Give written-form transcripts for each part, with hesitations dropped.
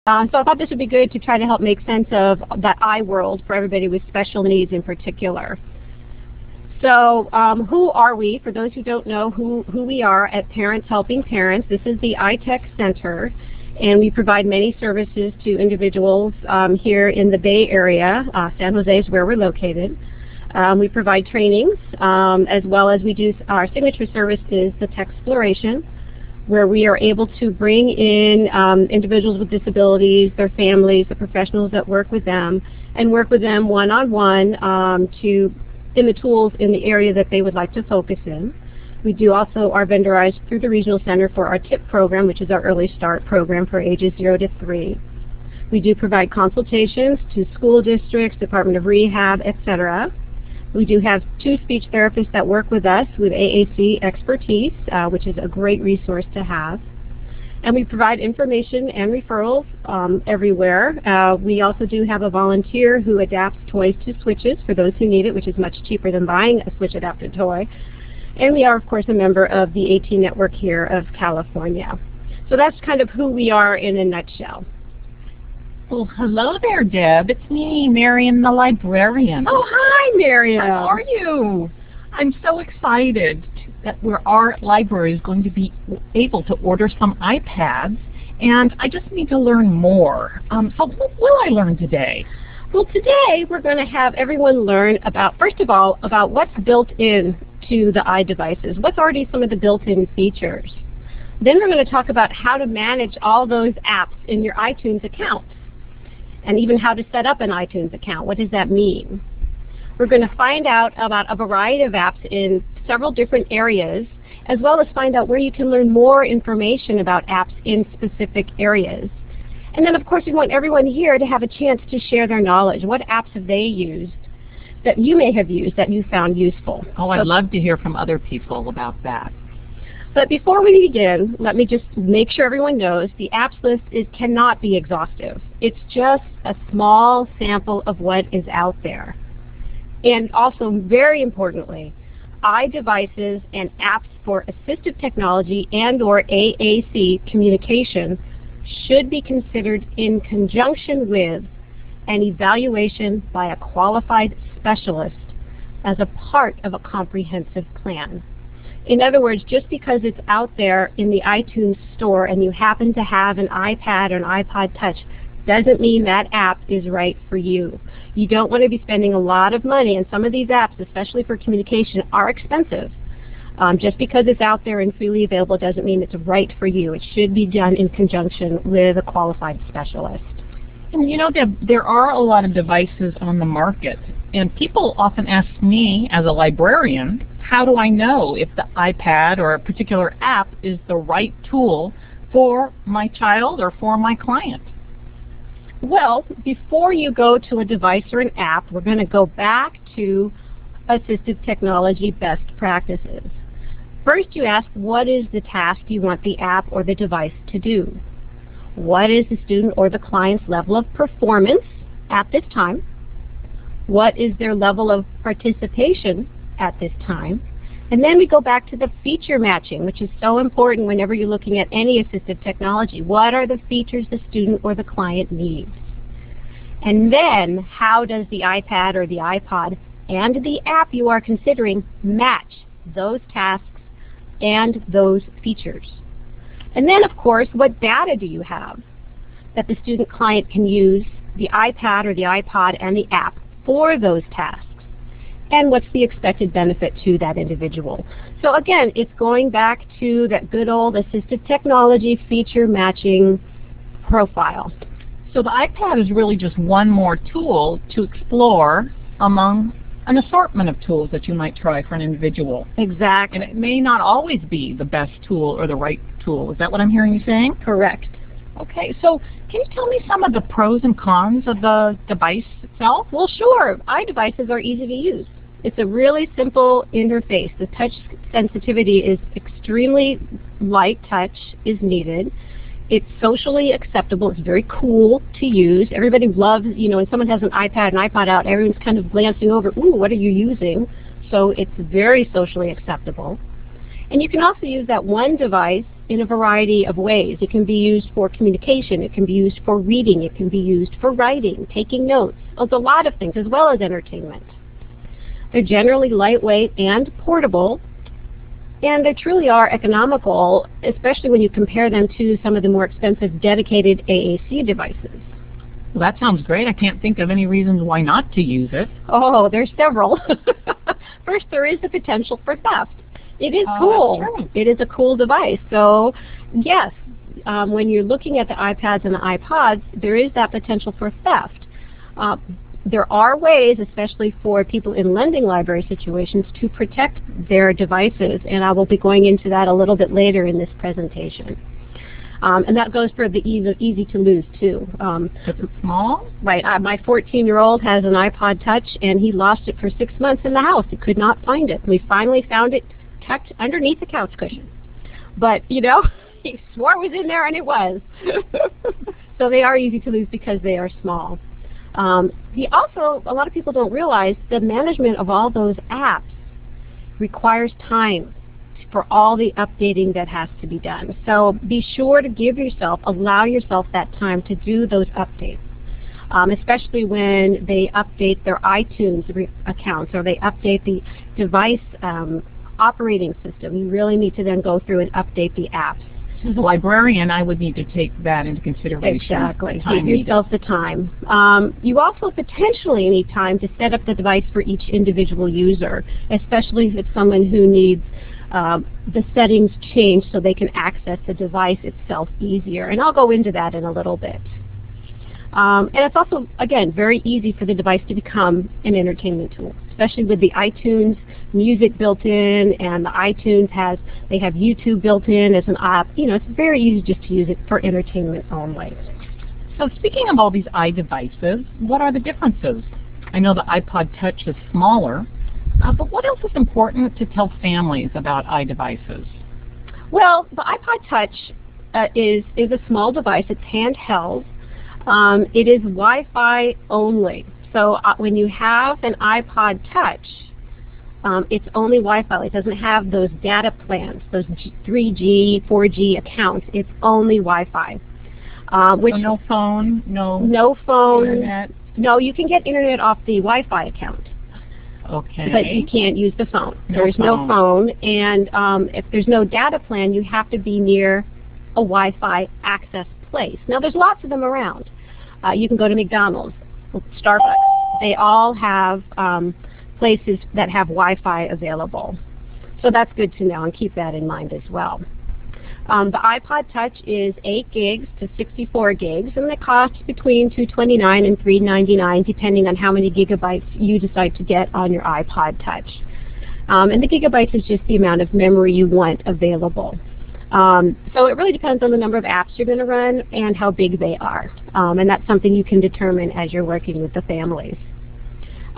So I thought this would be good to try to help make sense of that I world for everybody with special needs in particular. So who are we? For those who don't know who we are at Parents Helping Parents, this is the iTech Center, and we provide many services to individuals here in the Bay Area. San Jose is where we're located. We provide trainings, as well as we do our signature service is the Techsploration, where we are able to bring in individuals with disabilities, their families, the professionals that work with them, and work with them one-on-one in the tools in the area that they would like to focus in. We do also our vendorized through the Regional Center for our TIP program, which is our early start program for ages 0 to 3. We do provide consultations to school districts, Department of Rehab, etc. We do have 2 speech therapists that work with us with AAC expertise, which is a great resource to have. And we provide information and referrals everywhere. We also do have a volunteer who adapts toys to switches for those who need it, which is much cheaper than buying a switch adapted toy. And we are, of course, a member of the AT Network here of California. So that's kind of who we are in a nutshell. Well, hello there, Deb. It's me, Marion the librarian. Oh, hi, Marion. How are you? I'm so excited that our library is going to be able to order some iPads, and I just need to learn more. So what will I learn today? Well, today we're going to have everyone learn about, first of all, about what's built in to the iDevices. What's already some of the built-in features. Then we're going to talk about how to manage all those apps in your iTunes account, and even how to set up an iTunes account. What does that mean? We're going to find out about a variety of apps in several different areas, as well as find out where you can learn more information about apps in specific areas. And then, of course, we want everyone here to have a chance to share their knowledge. What apps have they used that you may have used that you found useful? Oh, I'd love to hear from other people about that. But before we begin, let me just make sure everyone knows the apps list cannot be exhaustive. It's just a small sample of what is out there. And also, very importantly, iDevices and apps for assistive technology and/or AAC communication should be considered in conjunction with an evaluation by a qualified specialist as a part of a comprehensive plan. In other words, just because it's out there in the iTunes store and you happen to have an iPad or an iPod Touch doesn't mean that app is right for you. You don't want to be spending a lot of money, and some of these apps, especially for communication, are expensive. Just because it's out there and freely available doesn't mean it's right for you. It should be done in conjunction with a qualified specialist. And you know, there are a lot of devices on the market, and people often ask me as a librarian, how do I know if the iPad or a particular app is the right tool for my child or for my client? Well, before you go to a device or an app, we're going to go back to assistive technology best practices. First, you ask, what is the task you want the app or the device to do? What is the student or the client's level of performance at this time? What is their level of participation at this time? And then we go back to the feature matching, which is so important whenever you're looking at any assistive technology. What are the features the student or the client needs? And then how does the iPad or the iPod and the app you are considering match those tasks and those features? And then, of course, what data do you have that the student client can use the iPad or the iPod and the app for those tasks? And what's the expected benefit to that individual? So again, it's going back to that good old assistive technology feature matching profile. So the iPad is really just one more tool to explore among an assortment of tools that you might try for an individual. Exactly. And it may not always be the best tool or the right tool. Is that what I'm hearing you saying? Correct. Okay, so can you tell me some of the pros and cons of the device itself? Well, sure. iDevices are easy to use. It's a really simple interface. The touch sensitivity is extremely light touch is needed. It's socially acceptable. It's very cool to use. Everybody loves, you know, when someone has an iPad and iPod out, everyone's kind of glancing over, ooh, what are you using? So it's very socially acceptable. And you can also use that one device in a variety of ways. It can be used for communication, it can be used for reading, it can be used for writing, taking notes. There's a lot of things, as well as entertainment. They're generally lightweight and portable, and they truly are economical, especially when you compare them to some of the more expensive dedicated AAC devices. Well, that sounds great. I can't think of any reasons why not to use it. Oh, there's several. First, there is the potential for theft. It is cool. It is a cool device. So, yes, when you're looking at the iPads and the iPods, there is that potential for theft. There are ways, especially for people in lending library situations, to protect their devices, and I will be going into that a little bit later in this presentation. And that goes for the easy to lose, too. Is it small? Right. My 14-year-old has an iPod Touch, and he lost it for 6 months in the house. He could not find it. We finally found it tucked underneath the couch cushion. But, you know, he swore it was in there, and it was. So they are easy to lose because they are small. Also, a lot of people don't realize the management of all those apps requires time for all the updating that has to be done. So be sure to allow yourself that time to do those updates, especially when they update their iTunes accounts or they update the device operating system. You really need to then go through and update the apps. As a librarian, I would need to take that into consideration. Exactly. Give yourself the time. You also potentially need time to set up the device for each individual user, especially if it's someone who needs the settings changed so they can access the device itself easier. And I'll go into that in a little bit. And it's also, again, very easy for the device to become an entertainment tool, especially with the iTunes music built in, and the iTunes they have YouTube built in as an app. You know, it's very easy just to use it for entertainment only. So speaking of all these iDevices, what are the differences? I know the iPod Touch is smaller, but what else is important to tell families about iDevices? Well, the iPod Touch is a small device. It's handheld. It is Wi-Fi only. So when you have an iPod Touch, it's only Wi-Fi. It doesn't have those data plans, those 3G, 4G accounts. It's only Wi-Fi. So no phone, no phone. Internet? No, you can get internet off the Wi-Fi account. Okay. But you can't use the phone. There's no phone. And if there's no data plan, you have to be near a Wi-Fi access place. Now, there's lots of them around. You can go to McDonald's, Starbucks. They all have places that have Wi-Fi available. So that's good to know, and keep that in mind as well. The iPod Touch is 8 gigs to 64 gigs, and it costs between $229 and $399, depending on how many gigabytes you decide to get on your iPod Touch. And the gigabytes is just the amount of memory you want available. So it really depends on the number of apps you're going to run and how big they are. And that's something you can determine as you're working with the families.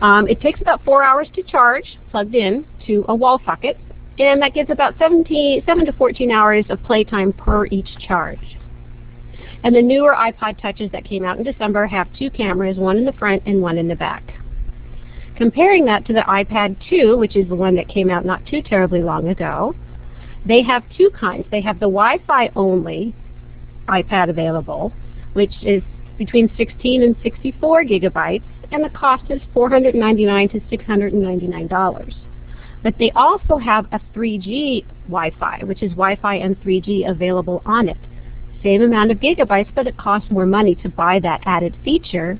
It takes about 4 hours to charge, plugged in to a wall socket, and that gives about 7 to 14 hours of playtime per each charge. And the newer iPod Touches that came out in December have 2 cameras, one in the front and one in the back. Comparing that to the iPad 2, which is the one that came out not too terribly long ago, they have 2 kinds. They have the Wi-Fi only iPad available, which is between 16 and 64 gigabytes, and the cost is $499 to $699. But they also have a 3G Wi-Fi, which is Wi-Fi and 3G available on it. Same amount of gigabytes, but it costs more money to buy that added feature.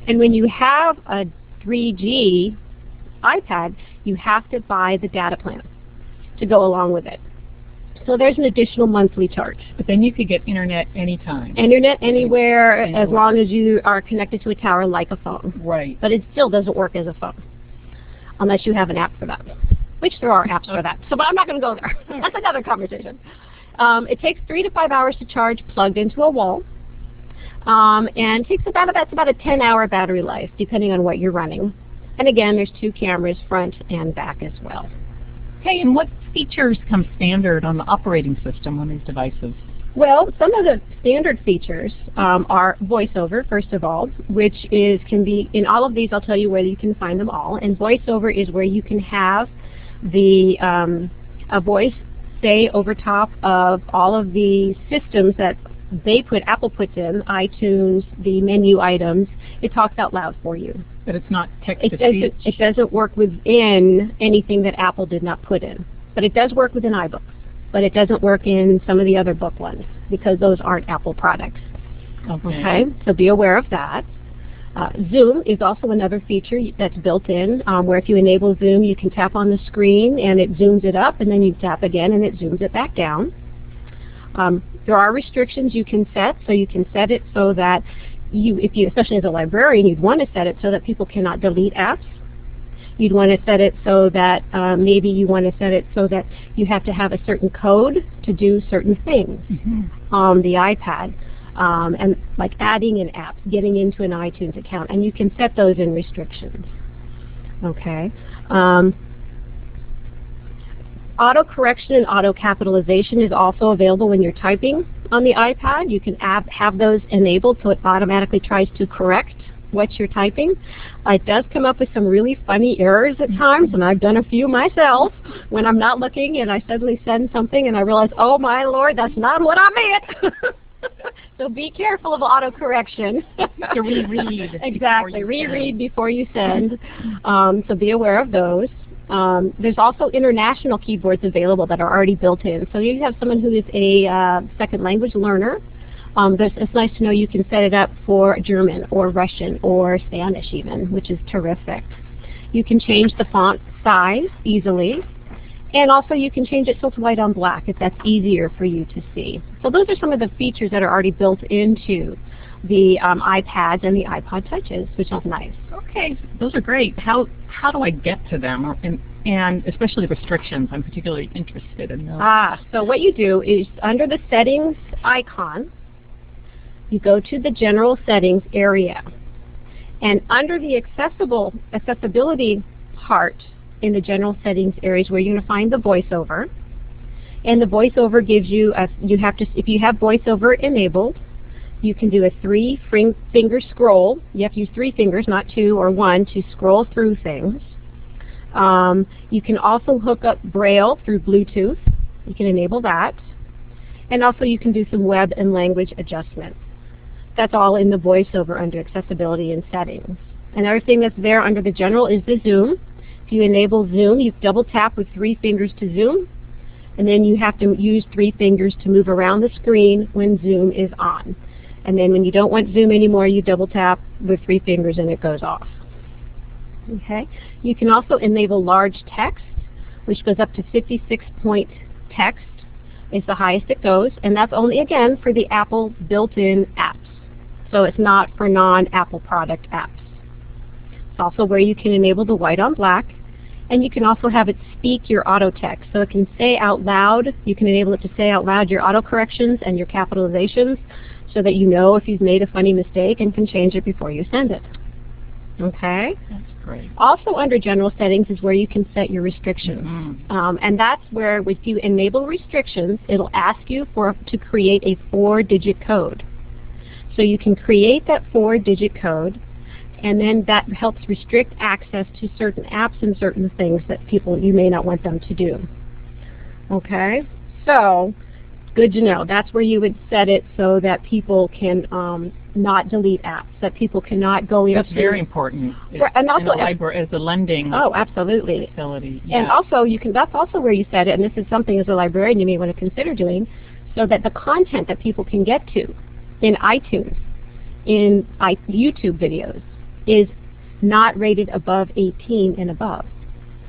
And when you have a 3G iPad, you have to buy the data plan to go along with it. So there's an additional monthly charge. But then you could get internet anytime. Internet anywhere, as long as you are connected to a tower like a phone. Right. But it still doesn't work as a phone, unless you have an app for that, which there are apps for that. So, but I'm not going to go there. That's another conversation. It takes 3 to 5 hours to charge plugged into a wall, and takes that's about a 10-hour battery life, depending on what you're running. And again, there's 2 cameras, front and back as well. Okay, and what features come standard on the operating system on these devices? Well, some of the standard features are VoiceOver, first of all, which can be in all of these. I'll tell you where you can find them all. And VoiceOver is where you can have a voice say over top of all of the systems that Apple puts in, iTunes, the menu items, it talks out loud for you. But it's not text-to-speech? It doesn't work within anything that Apple did not put in. But it does work within iBooks. But it doesn't work in some of the other book ones because those aren't Apple products. Okay, so be aware of that. Zoom is also another feature that's built in, where if you enable Zoom, you can tap on the screen and it zooms it up, and then you tap again and it zooms it back down. There are restrictions you can set, so you can set it so that especially as a librarian, you'd want to set it so that people cannot delete apps. You'd want to set it so that maybe you want to set it so that you have to have a certain code to do certain things on the iPad. And like adding an app, getting into an iTunes account, and you can set those in restrictions. Okay. Auto correction and auto capitalization is also available when you're typing on the iPad. You can have those enabled so it automatically tries to correct what you're typing. It does come up with some really funny errors at times, and I've done a few myself when I'm not looking and I suddenly send something and I realize, oh my Lord, that's not what I meant. So be careful of autocorrection. To reread. Exactly, reread before you send. So be aware of those. There's also international keyboards available that are already built in. So you have someone who is a second language learner. It's nice to know you can set it up for German or Russian or Spanish even, which is terrific. You can change the font size easily. And also you can change it so it's white on black if that's easier for you to see. So those are some of the features that are already built into the iPads and the iPod Touches, which is nice. Okay, those are great. How do I get to them, and especially restrictions? I'm particularly interested in those. So what you do is under the settings icon, you go to the general settings area. And under the accessibility part, in the general settings areas where you're going to find the voiceover. And the voiceover gives you, if you have voiceover enabled, you can do a 3-finger scroll. You have to use 3 fingers, not 2 or 1, to scroll through things. You can also hook up Braille through Bluetooth. You can enable that. And also you can do some web and language adjustments. That's all in the voiceover under accessibility and settings. Another thing that's there under the general is the zoom. If you enable zoom, you double tap with 3 fingers to zoom, and then you have to use 3 fingers to move around the screen when zoom is on. And then when you don't want zoom anymore, you double tap with 3 fingers and it goes off. Okay. You can also enable large text, which goes up to 56-point text. It's the highest it goes, and that's only, again, for the Apple built-in apps. So it's not for non-Apple product apps. It's also where you can enable the white on black. And you can also have it speak your auto text. So it can say out loud, you can enable it to say out loud your auto corrections and your capitalizations so that you know if you've made a funny mistake and can change it before you send it. Okay? That's great. Also under general settings is where you can set your restrictions. And that's where if you enable restrictions, it'll ask you to create a 4-digit code. So you can create that 4-digit code, and then that helps restrict access to certain apps and certain things that you may not want them to do. Okay? So, good to know. That's where you would set it so that people can not delete apps, that people cannot go into... That's very important. And also, in a library, as a lending absolutely. facility. Yeah. And also, that's also where you set it, and this is something as a librarian you may want to consider doing, so that the content that people can get to in iTunes, in YouTube videos, is not rated above 18 and above.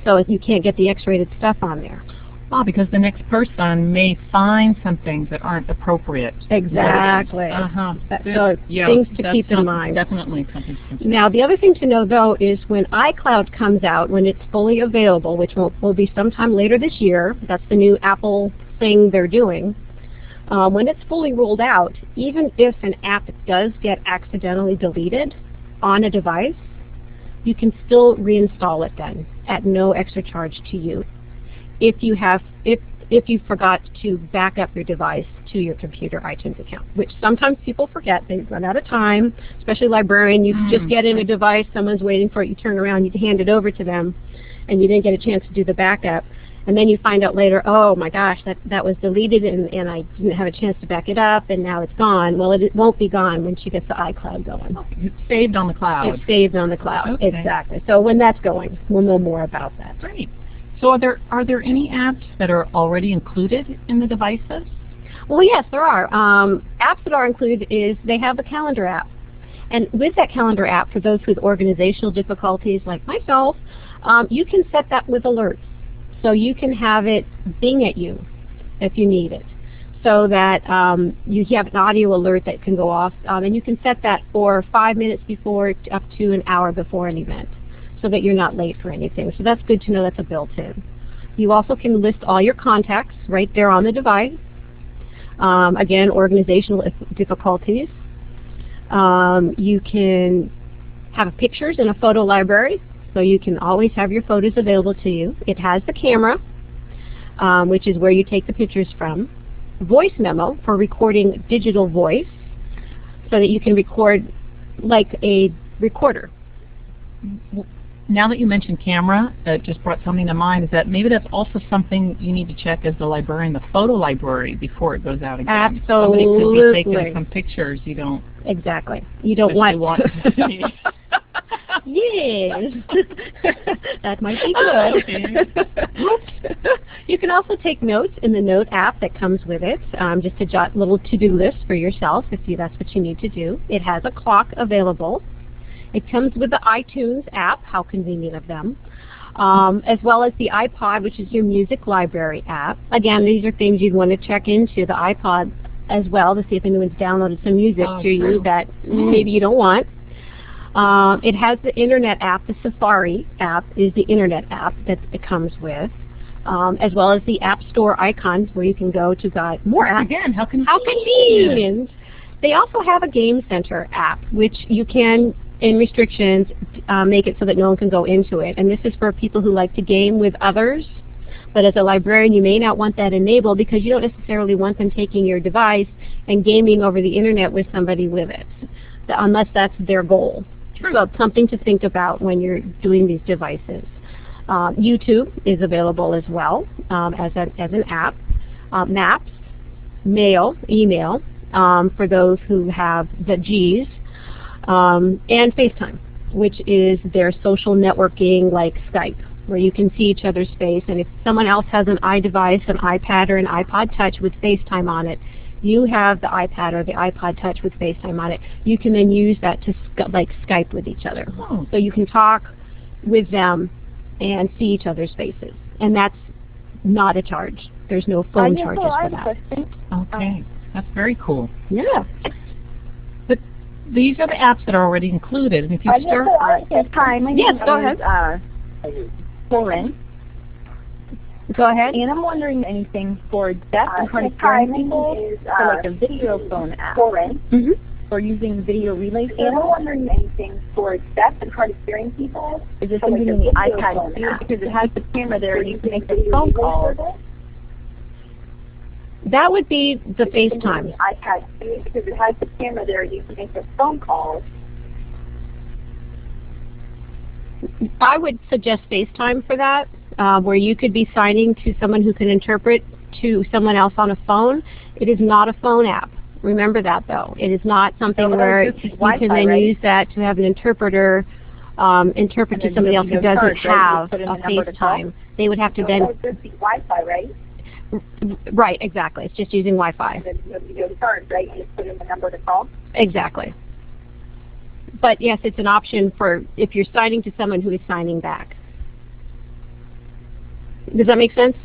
So you can't get the X-rated stuff on there. Well, because the next person may find some things that aren't appropriate. Exactly. So things to keep in mind. Definitely something to consider. Now, the other thing to know, though, is when iCloud comes out, when it's fully available, which will be sometime later this year, that's the new Apple thing they're doing, when it's fully rolled out, even if an app does get accidentally deleted on a device, you can still reinstall it then at no extra charge to you. If you forgot to back up your device to your computer iTunes account, which sometimes people forget. They run out of time, especially librarian. You just get in a device, someone's waiting for it, you turn around, you hand it over to them, and you didn't get a chance to do the backup. And then you find out later, oh my gosh, that was deleted and I didn't have a chance to back it up and now it's gone. Well, it won't be gone when she gets the iCloud going. It's saved on the cloud. It's saved on the cloud, okay. Exactly. So when that's going, we'll know more about that. Great. So are there any apps that are already included in the devices? Well, yes, there are. Apps that are included is they have the calendar app. And with that calendar app, for those with organizational difficulties like myself, you can set that with alerts. So you can have it bing at you if you need it. So that you have an audio alert that can go off, and you can set that for 5 minutes before up to an hour before an event, so that you're not late for anything. So that's good to know that's a built-in. You also can list all your contacts right there on the device. Again, organizational difficulties. You can have pictures in a photo library, so you can always have your photos available to you. It has the camera, which is where you take the pictures from. Voice memo for recording digital voice, so that you can record like a recorder. Now that you mentioned camera, it just brought something to mind, is that maybe that's also something you need to check as the librarian, the photo library, before it goes out again. Absolutely. Somebody could be taking some pictures you don't... Exactly. You don't want to see. Yes. That might be good. You can also take notes in the Note app that comes with it, just to jot little to-do lists for yourself if that's what you need to do. It has a clock available. It comes with the iTunes app, how convenient of them, as well as the iPod, which is your music library app. Again, these are things you'd want to check into the iPod as well to see if anyone's downloaded some music to you that maybe you don't want. It has the Internet app. The Safari app is the Internet app that it comes with, as well as the App Store icons where you can go to get more apps. Again, how convenient. They also have a Game Center app, which you can, in restrictions, make it so that no one can go into it. And this is for people who like to game with others. But as a librarian, you may not want that enabled because you don't necessarily want them taking your device and gaming over the Internet with somebody with it, unless that's their goal. True. So it's something to think about when you're doing these devices. YouTube is available as well as an app. Maps, mail, email, for those who have the G's, and FaceTime, which is their social networking like Skype, where you can see each other's face. And if someone else has an iDevice, an iPad, or an iPod Touch with FaceTime on it, you have the iPad or the iPod Touch with FaceTime on it. You can then use that to like Skype with each other. Oh. So you can talk with them and see each other's faces. And that's not a charge. There's no phone charges for that. Okay, that's very cool. Yeah. But these are the apps that are already included. And if you start... Yes, go ahead. Lauren. Go ahead. And I'm wondering anything for deaf and hard of hearing people, for like a video phone app. For using video relay service. And I'm wondering anything for deaf and hard of hearing people. Is this something in the iPad because it has the camera there and you can make the phone calls? That would be the FaceTime. iPad because it has the camera there and you can make the phone calls. I would suggest FaceTime for that, where you could be signing to someone who can interpret to someone else on a phone. It is not a phone app. Remember that, though. It is not something where you can then use that to have an interpreter interpret to somebody else who doesn't have a FaceTime. They would have to then... It's Wi-Fi, right? Right, exactly. It's just using Wi-Fi. And then you have video card, right? You just put in the number to call? Exactly. But yes, it's an option for if you're signing to someone who is signing back. Does that make sense?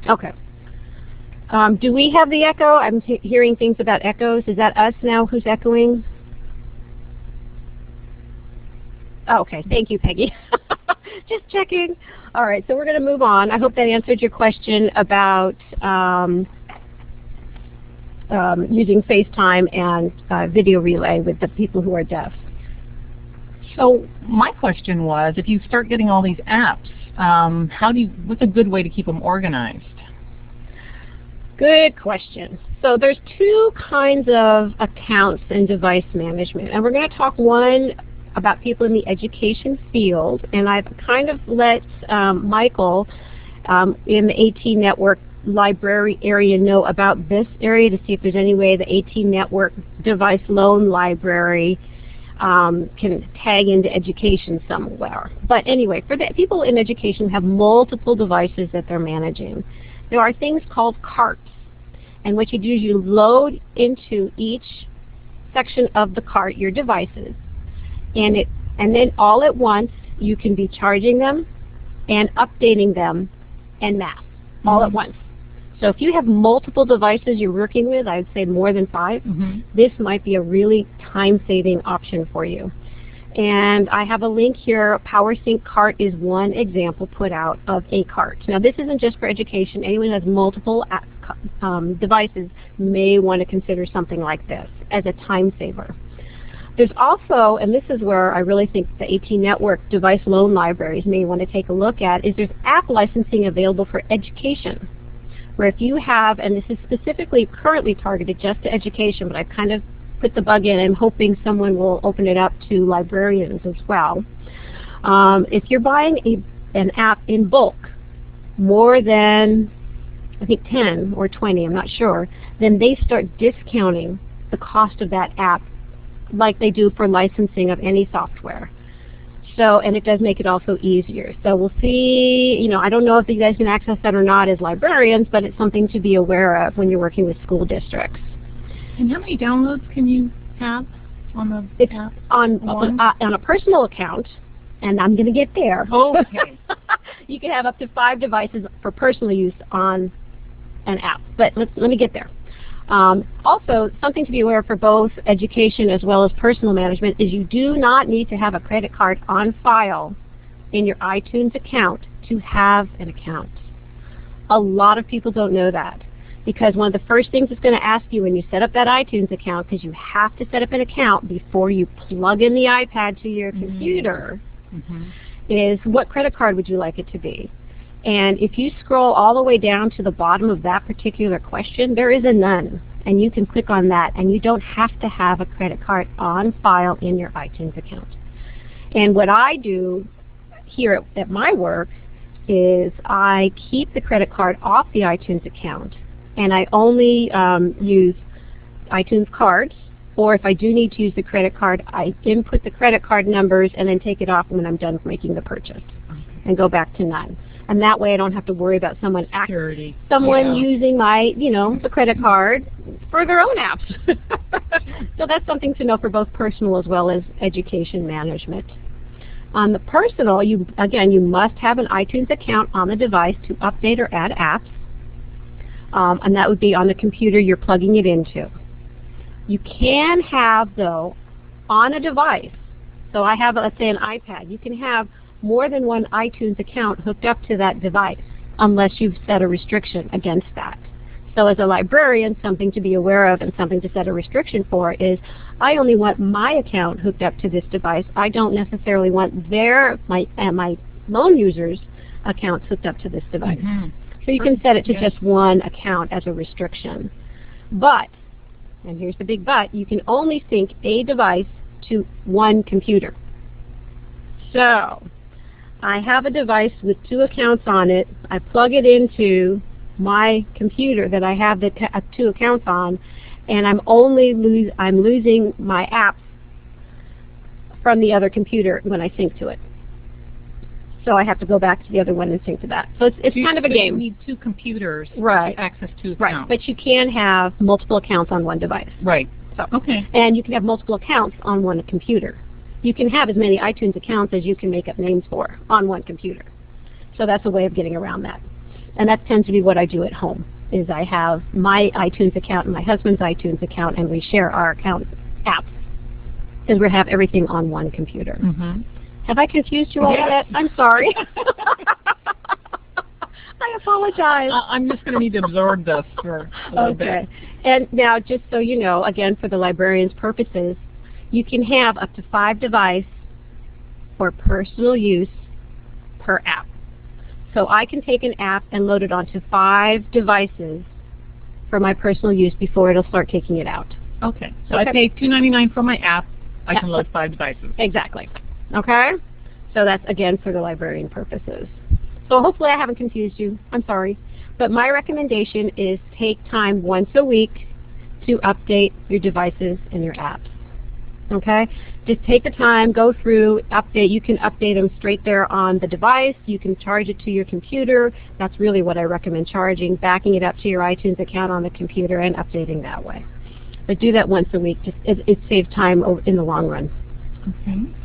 Okay. Do we have the echo? I'm hearing things about echoes. Is that us now who's echoing? Oh, okay. Thank you, Peggy. Just checking. All right, so we're going to move on. I hope that answered your question about using FaceTime and video relay with the people who are deaf. So my question was, if you start getting all these apps, what's a good way to keep them organized? Good question. So there's two kinds of accounts in device management, and we're going to talk one about people in the education field, and I've kind of let Michael in the AT Network library area know about this area to see if there's any way the AT Network device loan library can tag into education somewhere. But anyway, for the people in education who have multiple devices that they're managing, there are things called carts. And what you do is you load into each section of the cart your devices, and then all at once you can be charging them and updating them en masse, all at once. So if you have multiple devices you're working with, I would say more than 5, this might be a really time-saving option for you. And I have a link here. PowerSync Cart is one example put out of a cart. Now this isn't just for education. Anyone who has multiple devices may want to consider something like this as a time saver. There's also, and this is where I really think the AT Network device loan libraries may want to take a look at, is there's app licensing available for education. Where if you have, and this is specifically currently targeted just to education, but I've kind of put the bug in. I'm hoping someone will open it up to librarians as well. If you're buying an app in bulk, more than I think 10 or 20, I'm not sure, then they start discounting the cost of that app like they do for licensing of any software. So, and it does make it also easier. So we'll see, you know, I don't know if you guys can access that or not as librarians, but it's something to be aware of when you're working with school districts. And how many downloads can you have on the app? On a personal account, and I'm going to get there. Oh, okay. You can have up to 5 devices for personal use on an app, but let me get there. Also, something to be aware of for both education as well as personal management is you do not need to have a credit card on file in your iTunes account to have an account. A lot of people don't know that, because one of the first things it's going to ask you when you set up that iTunes account, because you have to set up an account before you plug in the iPad to your computer, is what credit card would you like it to be? And if you scroll all the way down to the bottom of that particular question, there is a none. And you can click on that, and you don't have to have a credit card on file in your iTunes account. And what I do here at my work is I keep the credit card off the iTunes account, and I only use iTunes cards, or if I do need to use the credit card, I input the credit card numbers and then take it off when I'm done making the purchase and go back to none. And that way I don't have to worry about someone using my, the credit card for their own apps. So that's something to know for both personal as well as education management. On the personal, you must have an iTunes account on the device to update or add apps. And that would be on the computer you're plugging it into. You can have, though, on a device, so I have, let's say, an iPad, you can have more than one iTunes account hooked up to that device unless you've set a restriction against that. So as a librarian, something to be aware of and something to set a restriction for is I only want my account hooked up to this device. I don't necessarily want my loan users' accounts hooked up to this device. So you can set it to just one account as a restriction. But, and here's the big but, you can only sync a device to one computer. So I have a device with 2 accounts on it. I plug it into my computer that I have the 2 accounts on, and I'm losing my apps from the other computer when I sync to it. So I have to go back to the other one and sync to that. So it's kind of a game. You need 2 computers to access 2 accounts. Right, but you can have multiple accounts on one device. Right. So, and you can have multiple accounts on one computer. You can have as many iTunes accounts as you can make up names for on one computer. So that's a way of getting around that. And that tends to be what I do at home, is I have my iTunes account and my husband's iTunes account, and we share our account apps because we have everything on one computer. Have I confused you all yet? I'm sorry. I apologize. I'm just going to need to absorb this for a little bit. And now, just so you know, again, for the librarian's purposes, you can have up to 5 devices for personal use per app. So I can take an app and load it onto 5 devices for my personal use before it'll start taking it out. Okay. So I pay $2.99 for my app. I can load 5 devices. Exactly. Okay? So that's, again, for the librarian purposes. So hopefully I haven't confused you. I'm sorry. But my recommendation is take time once a week to update your devices and your apps. Okay? Just take the time, go through, update. You can update them straight there on the device. You can charge it to your computer. That's really what I recommend charging, backing it up to your iTunes account on the computer and updating that way. But do that once a week. Just, it saves time in the long run. Okay.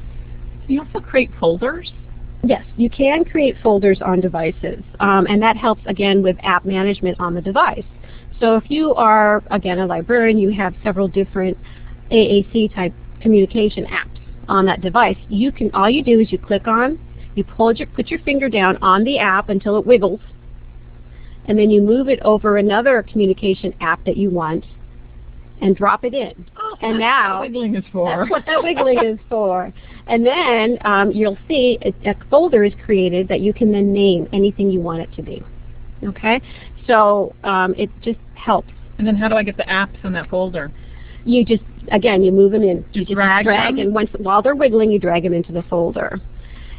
You also create folders? Yes, you can create folders on devices, and that helps, again, with app management on the device. So if you are, again, a librarian, you have several different AAC-type communication apps on that device. You can, all you do is you click on, you put your finger down on the app until it wiggles, and then you move it over another communication app that you want, and drop it in. Oh, and now that's what wiggling is for. That's what that wiggling is for. And then you'll see a folder is created that you can then name anything you want it to be. Okay? So it just helps. And then how do I get the apps in that folder? You just, again, you move them in. You just drag them? and while they're wiggling, you drag them into the folder.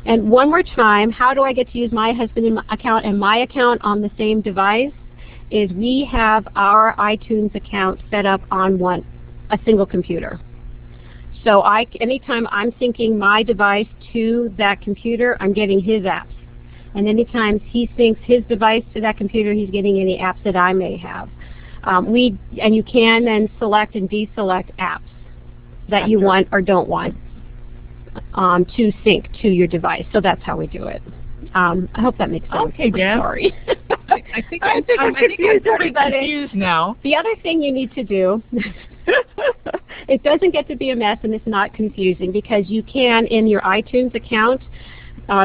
And one more time, how do I get to use my husband's account and my account on the same device? Is we have our iTunes account set up on a single computer. So anytime I'm syncing my device to that computer, I'm getting his apps. And anytime he syncs his device to that computer, he's getting any apps that I may have. And you can then select and deselect apps that you want or don't want to sync to your device. So that's how we do it. I hope that makes sense. Okay, Deb. Sorry. I think I'm confused now. The other thing you need to do, it doesn't get to be a mess and it's not confusing, because you can, in your iTunes account,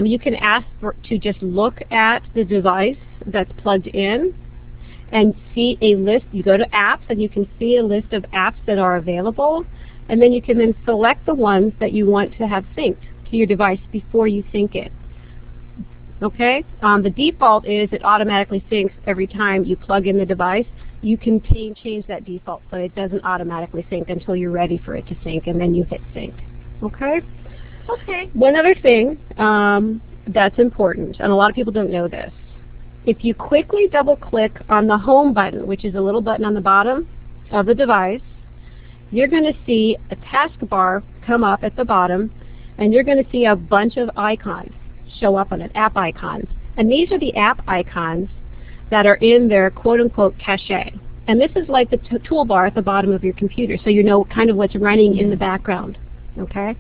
you can ask to just look at the device that's plugged in and see a list. You go to apps and you can see a list of apps that are available, and then you can then select the ones that you want to have synced to your device before you sync it. Okay? The default is it automatically syncs every time you plug in the device. You can change that default so it doesn't automatically sync until you're ready for it to sync, and then you hit sync. Okay? Okay. One other thing that's important, and a lot of people don't know this. If you quickly double-click on the Home button, which is a little button on the bottom of the device, you're going to see a taskbar come up at the bottom, and you're going to see a bunch of icons show up on it, app icons. And these are the app icons that are in their quote-unquote cache. And this is like the toolbar at the bottom of your computer, so you know kind of what's running in the background. Okay?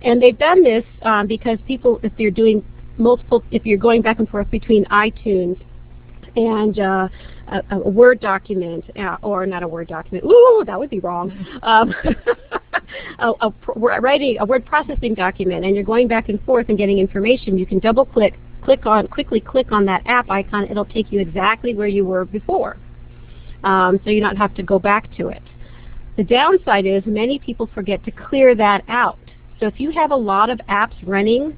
And they've done this because people, if you're doing if you're going back and forth between iTunes and a Word document, or not a Word document, ooh, that would be wrong, writing a word processing document, and you're going back and forth and getting information, you can quickly click on that app icon. It'll take you exactly where you were before, so you don't have to go back to it. The downside is many people forget to clear that out. So if you have a lot of apps running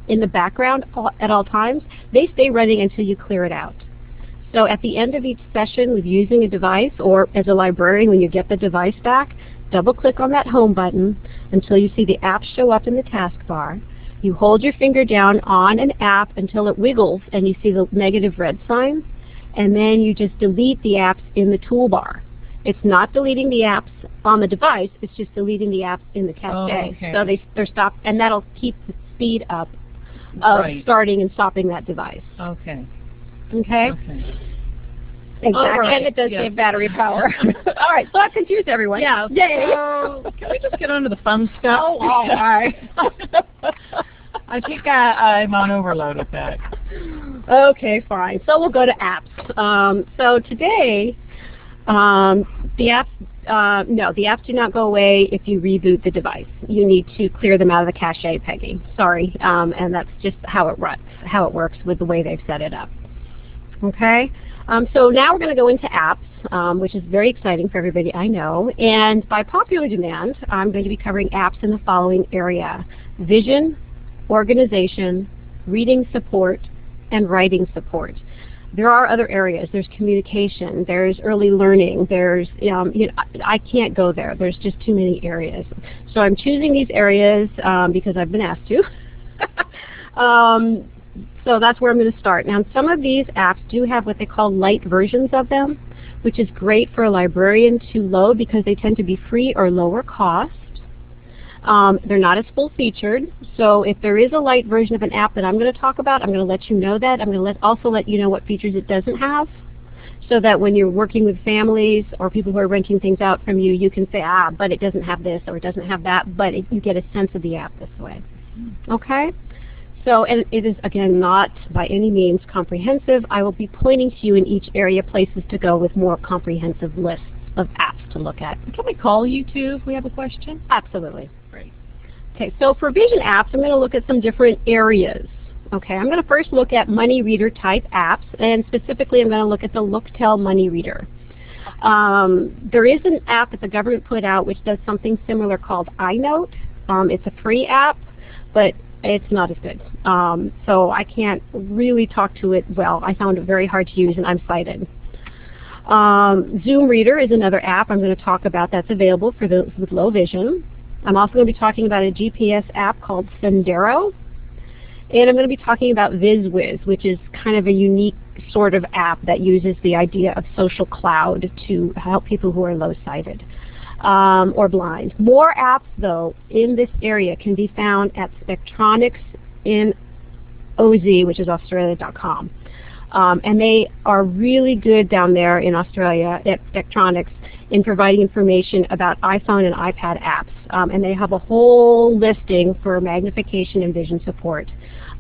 in the background at all times, they stay running until you clear it out. So at the end of each session with using a device, or as a librarian when you get the device back, double-click on that Home button until you see the apps show up in the taskbar. You hold your finger down on an app until it wiggles and you see the negative red sign, and then you just delete the apps in the toolbar. It's not deleting the apps on the device, it's just deleting the apps in the cache. Oh, okay. So they're stopped, and that'll keep the speed up of starting and stopping that device. Okay. Okay? Okay. Exactly. Right. And it does save battery power. All right, so I've confused everyone. Yeah. Yay. So can we just get on to the fun stuff? Oh, all right. I think I'm on overload with that. Okay, fine. So we'll go to apps. So today, the apps do not go away if you reboot the device. You need to clear them out of the cache, Peggy. Sorry, and that's just how it works with the way they've set it up. Okay, so now we're going to go into apps, which is very exciting for everybody, I know. And by popular demand, I'm going to be covering apps in the following area: vision, organization, reading support, and writing support. There are other areas. There's communication. There's early learning. There's, I can't go there. There's just too many areas. So I'm choosing these areas because I've been asked to. So that's where I'm going to start. Now, some of these apps do have what they call light versions of them, which is great for a librarian to load because they tend to be free or lower cost. They're not as full-featured, so if there is a light version of an app that I'm going to talk about, I'm going to let you know that. I'm going to also let you know what features it doesn't have, so that when you're working with families or people who are renting things out from you, you can say, but it doesn't have this or it doesn't have that, but you get a sense of the app this way. Okay? So, and it is, again, not by any means comprehensive. I will be pointing to you in each area places to go with more comprehensive lists of apps to look at. Can we call you too if we have a question? Absolutely. Great. Okay, so for vision apps, I'm going to look at some different areas. Okay, I'm going to first look at money reader type apps, and specifically I'm going to look at the Looktel money reader. There is an app that the government put out which does something similar called iNote. It's a free app, but it's not as good. So I can't really talk to it well. I found it very hard to use and I'm sighted. Zoom Reader is another app I'm going to talk about that's available for those with low vision. I'm also going to be talking about a GPS app called Sendero. And I'm going to be talking about VizWiz, which is kind of a unique sort of app that uses the idea of social cloud to help people who are low-sighted or blind. More apps, though, in this area can be found at Spectronics in OZ, which is Australia.com. And they are really good down there in Australia at Spectronics in providing information about iPhone and iPad apps. And they have a whole listing for magnification and vision support,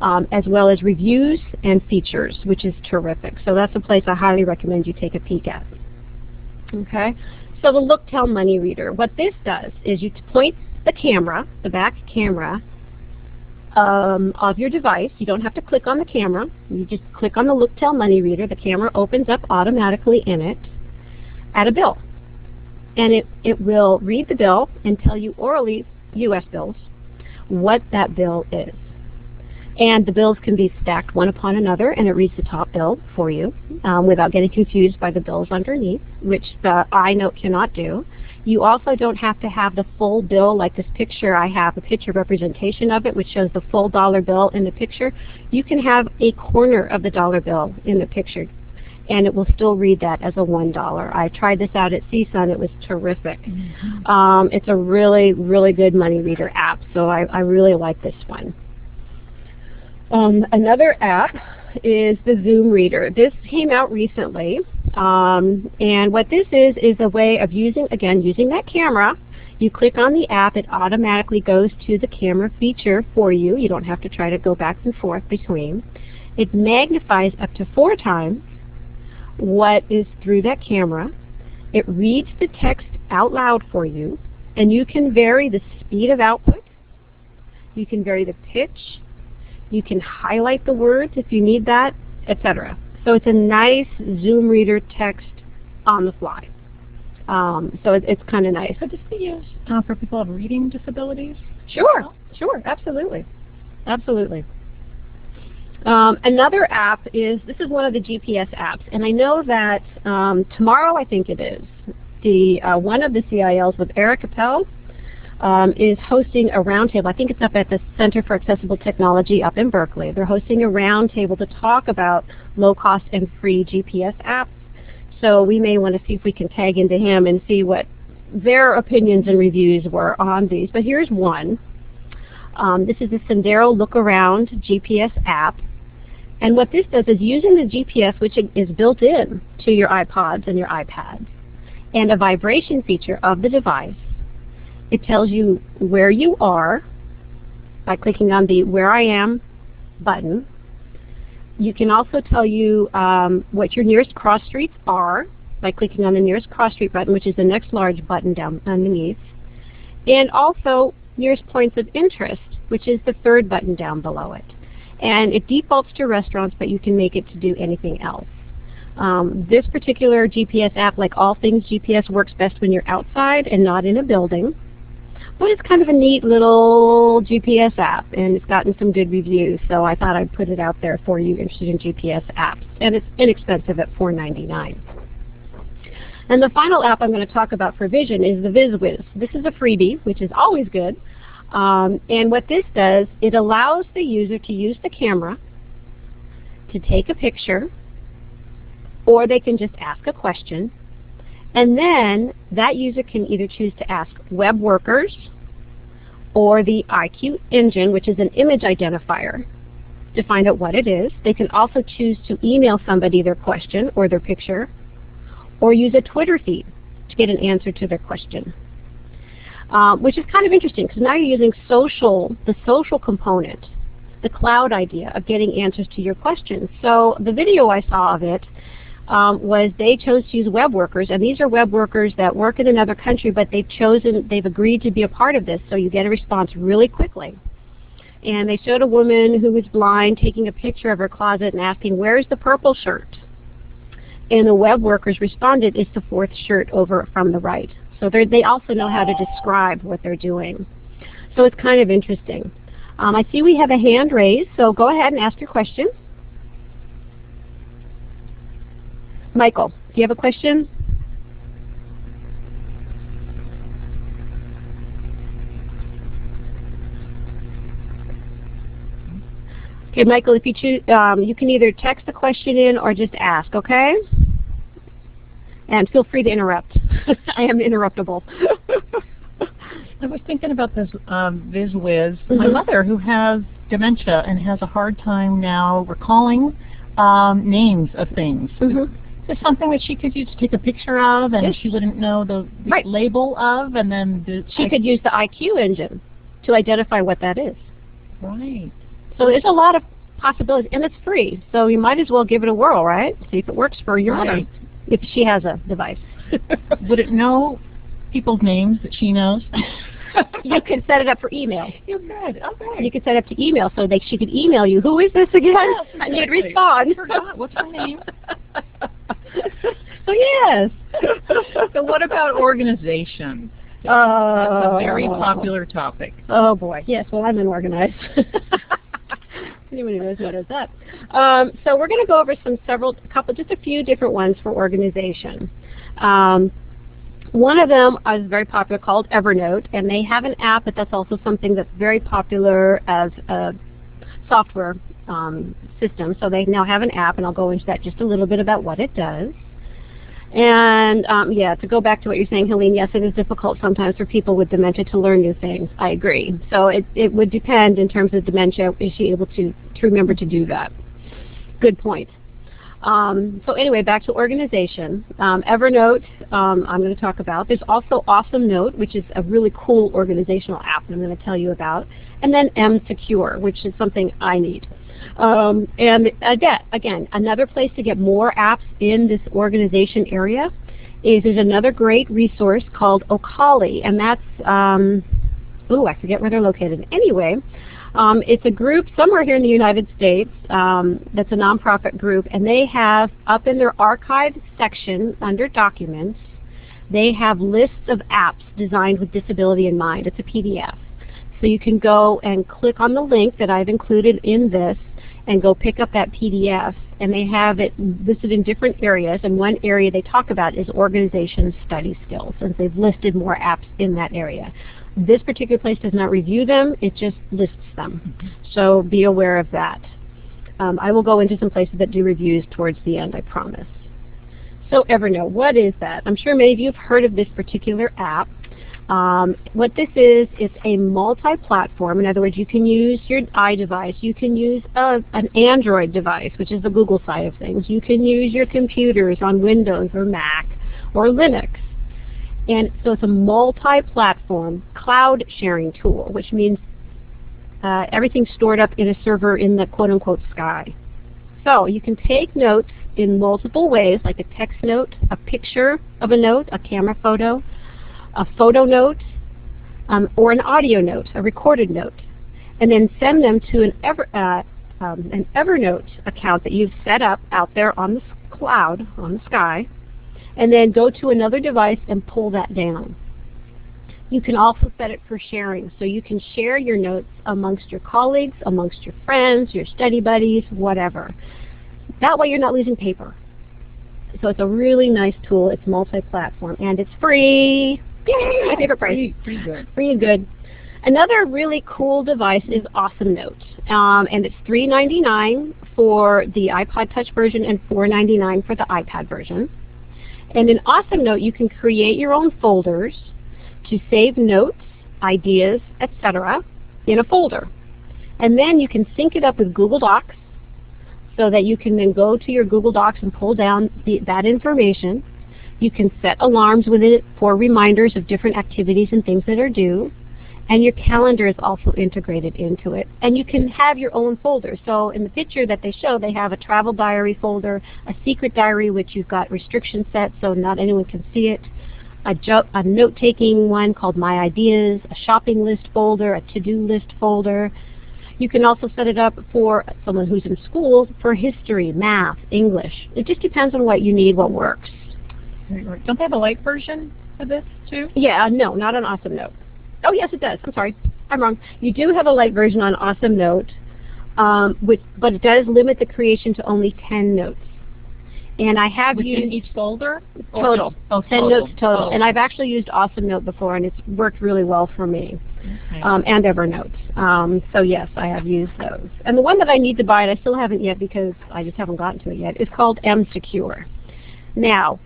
as well as reviews and features, which is terrific. So that's a place I highly recommend you take a peek at. Okay, so the Looktel Money Reader. What this does is you point the camera, the back camera, of your device. You don't have to click on the camera. You just click on the Looktel Money Reader. The camera opens up automatically in it at a bill. And it will read the bill and tell you orally, U.S. bills, what that bill is. And the bills can be stacked one upon another, and it reads the top bill for you without getting confused by the bills underneath, which the iNote cannot do. You also don't have to have the full bill like this picture. I have a picture representation of it which shows the full dollar bill in the picture. You can have a corner of the dollar bill in the picture, and it will still read that as a $1. I tried this out at CSUN. It was terrific. It's a really, really good money reader app, so I really like this one. Another app is the Zoom Reader. This came out recently, and what this is a way of using that camera. You click on the app, it automatically goes to the camera feature for you. You don't have to try to go back and forth between. It magnifies up to 4 times what is through that camera. It reads the text out loud for you, and you can vary the speed of output. You can vary the pitch. You can highlight the words if you need that, etc. So it's a nice Zoom Reader text on the fly. So it's kind of nice. Could this be used for people with reading disabilities? Sure, sure, absolutely. Absolutely. Another app is, this is one of the GPS apps, and I know that tomorrow, I think it is, one of the CILs with Eric Appel is hosting a roundtable. I think it's up at the Center for Accessible Technology up in Berkeley. They're hosting a roundtable to talk about low-cost and free GPS apps. So we may want to see if we can tag into him and see what their opinions and reviews were on these. But here's one. This is the Sendero Look Around GPS app. And what this does is using the GPS, which is built in to your iPods and your iPads, and a vibration feature of the device, it tells you where you are by clicking on the Where I Am button. You can also tell you what your nearest cross streets are by clicking on the nearest cross street button, which is the next large button down underneath. And also nearest points of interest, which is the 3rd button down below it. And it defaults to restaurants, but you can make it to do anything else. This particular GPS app, like all things GPS, works best when you're outside and not in a building. But it's kind of a neat little GPS app, and it's gotten some good reviews, so I thought I'd put it out there for you interested in GPS apps. And it's inexpensive at $4.99. And the final app I'm going to talk about for vision is the VizWiz. This is a freebie, which is always good. And what this does, it allows the user to use the camera to take a picture, or they can just ask a question. And then that user can either choose to ask web workers or the IQ engine, which is an image identifier, to find out what it is. They can also choose to email somebody their question or their picture, or use a Twitter feed to get an answer to their question. Which is kind of interesting, because now you're using the social component, the cloud idea of getting answers to your questions. So the video I saw of it was they chose to use web workers, and these are web workers that work in another country, but they've agreed to be a part of this, so you get a response really quickly. And they showed a woman who was blind taking a picture of her closet and asking, "Where's the purple shirt?" And the web workers responded, "It's the fourth shirt over from the right." So they also know how to describe what they're doing. So it's kind of interesting. I see we have a hand raised, so go ahead and ask your question. Michael, do you have a question? Okay, Michael, if you choose, you can either text the question in or just ask, okay? And feel free to interrupt. I am interruptible. I was thinking about this VizWiz. My mother, who has dementia and has a hard time now recalling names of things. Is this something that she could use to take a picture of, and she wouldn't know the label of, and then she could use the IQ engine to identify what that is. Right. So there's a lot of possibilities, and it's free. So you might as well give it a whirl, right? See if it works for your mother, if she has a device. Would it know people's names that she knows? You can set it up for email. You could. Okay. You could set it up to email, so she could email you. Who is this again? Yes, exactly. And you'd respond. I forgot. What's her name? So yes. So what about organization? That's a very popular topic. Oh boy. Yes. Well, I'm unorganized. Anyone who knows what is that. So we're going to go over just a few different ones for organization. One of them is very popular, called Evernote, and they have an app, but that's also something that's very popular as a software system. So they now have an app, and I'll go into that just a little bit about what it does. And yeah, to go back to what you're saying, Helene, yes, it is difficult sometimes for people with dementia to learn new things. I agree. So it would depend in terms of dementia, is she able to remember to do that? Good point. So anyway, back to organization. Evernote, I'm going to talk about. There's also Awesome Note, which is a really cool organizational app that I'm going to tell you about. And then M-Secure, which is something I need. And again, another place to get more apps in this organization area is there's another great resource called Okali, and that's, I forget where they're located. Anyway, it's a group somewhere here in the United States that's a nonprofit group, and they have up in their archive section under documents, they have lists of apps designed with disability in mind. It's a PDF. So you can go and click on the link that I've included in this and go pick up that PDF, and they have it listed in different areas, and one area they talk about is organization study skills, and they've listed more apps in that area. This particular place does not review them, it just lists them. So be aware of that. I will go into some places that do reviews towards the end, I promise. So Evernote, what is that? I'm sure many of you have heard of this particular app. What this is, it's a multi-platform. In other words, you can use your iDevice, you can use an Android device, which is the Google side of things. You can use your computers on Windows or Mac or Linux. And so it's a multi-platform cloud sharing tool, which means everything's stored up in a server in the quote-unquote sky. So you can take notes in multiple ways, like a text note, a picture of a note, a camera photo, a photo note, or an audio note, a recorded note, and then send them to an Evernote account that you've set up out there on the cloud, on the sky, and then go to another device and pull that down. You can also set it for sharing. So you can share your notes amongst your colleagues, amongst your friends, your study buddies, whatever. That way you're not losing paper. So it's a really nice tool. It's multi-platform and it's free. Yay, my favorite price. Free good. Free and good. Another really cool device is Awesome Note, and it's $3.99 for the iPod Touch version and $4.99 for the iPad version. And in Awesome Note, you can create your own folders to save notes, ideas, etc. in a folder. And then you can sync it up with Google Docs so that you can then go to your Google Docs and pull down that information. You can set alarms with it for reminders of different activities and things that are due. And your calendar is also integrated into it. And you can have your own folder. So in the picture that they show, they have a travel diary folder, a secret diary which you've got restrictions set so not anyone can see it, a note-taking one called My Ideas, a shopping list folder, a to-do list folder. You can also set it up for someone who's in school for history, math, English. It just depends on what you need, what works. Don't they have a light version of this too? Yeah, no, not on Awesome Note. Oh, yes, it does. I'm sorry. I'm wrong. You do have a light version on Awesome Note, but it does limit the creation to only 10 notes. And I have used in each folder? Total. Oh, 10 notes total. Oh. And I've actually used Awesome Note before, and it's worked really well for me. Okay. And Evernote. So yes, I have used those. And the one that I need to buy, and I still haven't yet because I just haven't gotten to it yet, is called MSecure. Now,